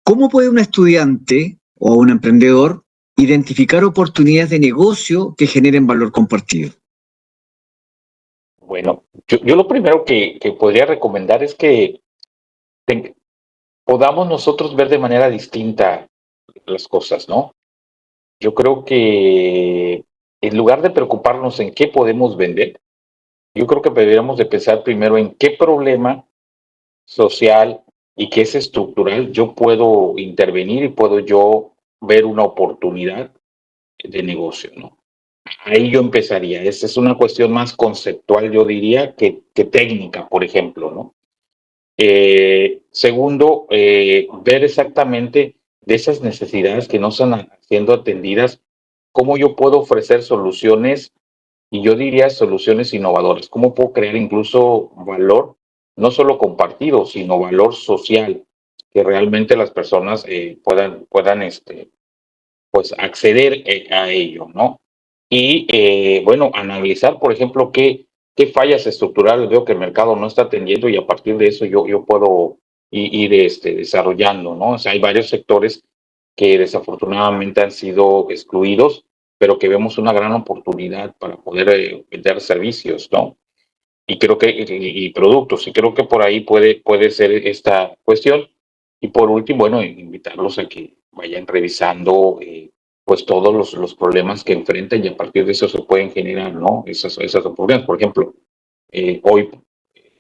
[SPEAKER 2] ¿Cómo puede un estudiante o un emprendedor identificar oportunidades de negocio que generen valor compartido?
[SPEAKER 4] Bueno, yo lo primero que podría recomendar es que podamos nosotros ver de manera distinta las cosas, ¿no? Yo creo que en lugar de preocuparnos en qué podemos vender, yo creo que deberíamos de pensar primero en qué problema social y que es estructural yo puedo intervenir y puedo yo ver una oportunidad de negocio, ¿no? Ahí yo empezaría. Esa es una cuestión más conceptual, yo diría, que técnica, por ejemplo, ¿no? Segundo, ver exactamente de esas necesidades que no están siendo atendidas, cómo yo puedo ofrecer soluciones, y yo diría soluciones innovadoras, cómo puedo crear incluso valor, no solo compartido, sino valor social, que realmente las personas puedan pues acceder a ello, ¿no? Y bueno, analizar, por ejemplo, qué fallas estructurales veo que el mercado no está atendiendo y a partir de eso yo puedo ir desarrollando, ¿no? O sea, hay varios sectores que desafortunadamente han sido excluidos, pero que vemos una gran oportunidad para poder vender servicios, ¿no? Y creo que, y productos, y creo que por ahí puede ser esta cuestión. Y por último, bueno, invitarlos a que vayan revisando pues todos los problemas que enfrentan y a partir de eso se pueden generar, ¿no? Esas oportunidades. Por ejemplo, hoy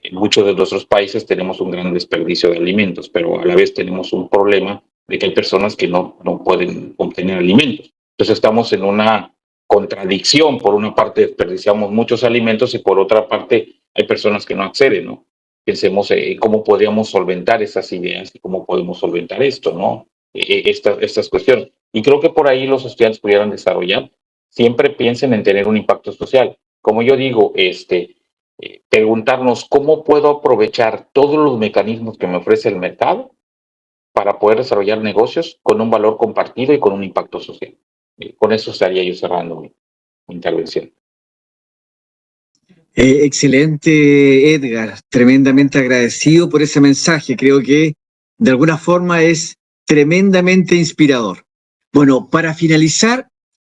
[SPEAKER 4] en muchos de nuestros países tenemos un gran desperdicio de alimentos, pero a la vez tenemos un problema de que hay personas que no pueden obtener alimentos. Entonces estamos en una contradicción. Por una parte desperdiciamos muchos alimentos y por otra parte hay personas que no acceden, ¿no? Pensemos en cómo podríamos solventar esas ideas y cómo podemos solventar esto, ¿no? Estas cuestiones. Y creo que por ahí los estudiantes pudieran desarrollar. Siempre piensen en tener un impacto social. Como yo digo, preguntarnos cómo puedo aprovechar todos los mecanismos que me ofrece el mercado para poder desarrollar negocios con un valor compartido y con un impacto social. Con eso estaría yo cerrando mi intervención.
[SPEAKER 2] Excelente, Edgar. Tremendamente agradecido por ese mensaje. Creo que de alguna forma es tremendamente inspirador. Bueno, para finalizar,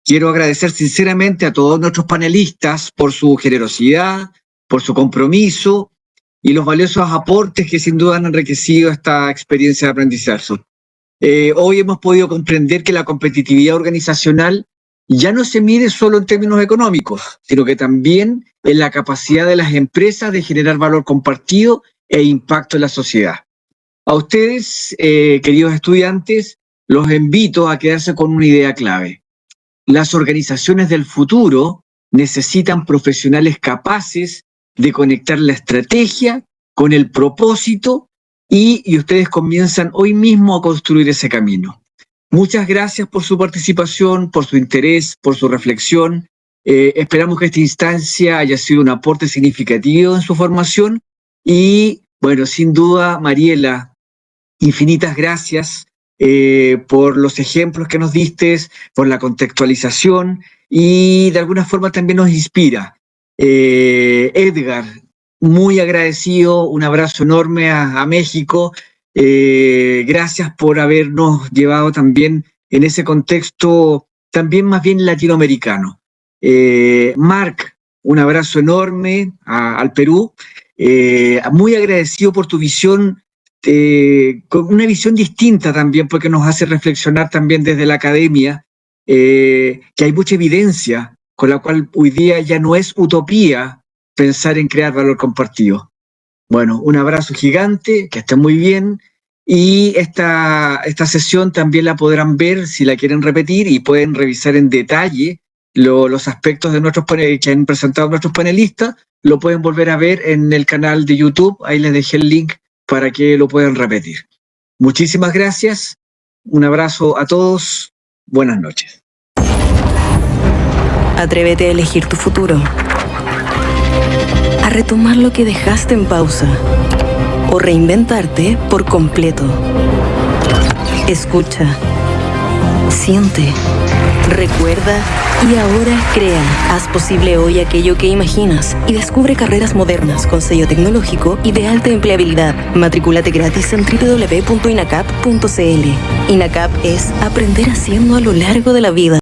[SPEAKER 2] quiero agradecer sinceramente a todos nuestros panelistas por su generosidad, por su compromiso y los valiosos aportes que sin duda han enriquecido esta experiencia de aprendizaje. Hoy hemos podido comprender que la competitividad organizacional ya no se mide solo en términos económicos, sino que también en la capacidad de las empresas de generar valor compartido e impacto en la sociedad. A ustedes, queridos estudiantes, los invito a quedarse con una idea clave. Las organizaciones del futuro necesitan profesionales capaces de conectar la estrategia con el propósito y ustedes comienzan hoy mismo a construir ese camino. Muchas gracias por su participación, por su interés, por su reflexión. Esperamos que esta instancia haya sido un aporte significativo en su formación y, bueno, sin duda, Mariela, infinitas gracias por los ejemplos que nos diste, por la contextualización y de alguna forma también nos inspira. Edgar, muy agradecido, un abrazo enorme a México. Gracias por habernos llevado también en ese contexto también más bien latinoamericano. Marc, un abrazo enorme al Perú. Muy agradecido por tu visión, con una visión distinta también, porque nos hace reflexionar también desde la academia, que hay mucha evidencia con la cual hoy día ya no es utopía pensar en crear valor compartido. Bueno, un abrazo gigante, que estén muy bien, y esta sesión también la podrán ver si la quieren repetir y pueden revisar en detalle los aspectos de nuestros que han presentado nuestros panelistas, lo pueden volver a ver en el canal de YouTube, ahí les dejé el link para que lo puedan repetir. Muchísimas gracias, un abrazo a todos, buenas noches.
[SPEAKER 1] Atrévete a elegir tu futuro, a retomar lo que dejaste en pausa o reinventarte por completo. Escucha, siente, recuerda y ahora crea. Haz posible hoy aquello que imaginas y descubre carreras modernas con sello tecnológico y de alta empleabilidad. Matricúlate gratis en www.inacap.cl. INACAP es aprender haciendo a lo largo de la vida.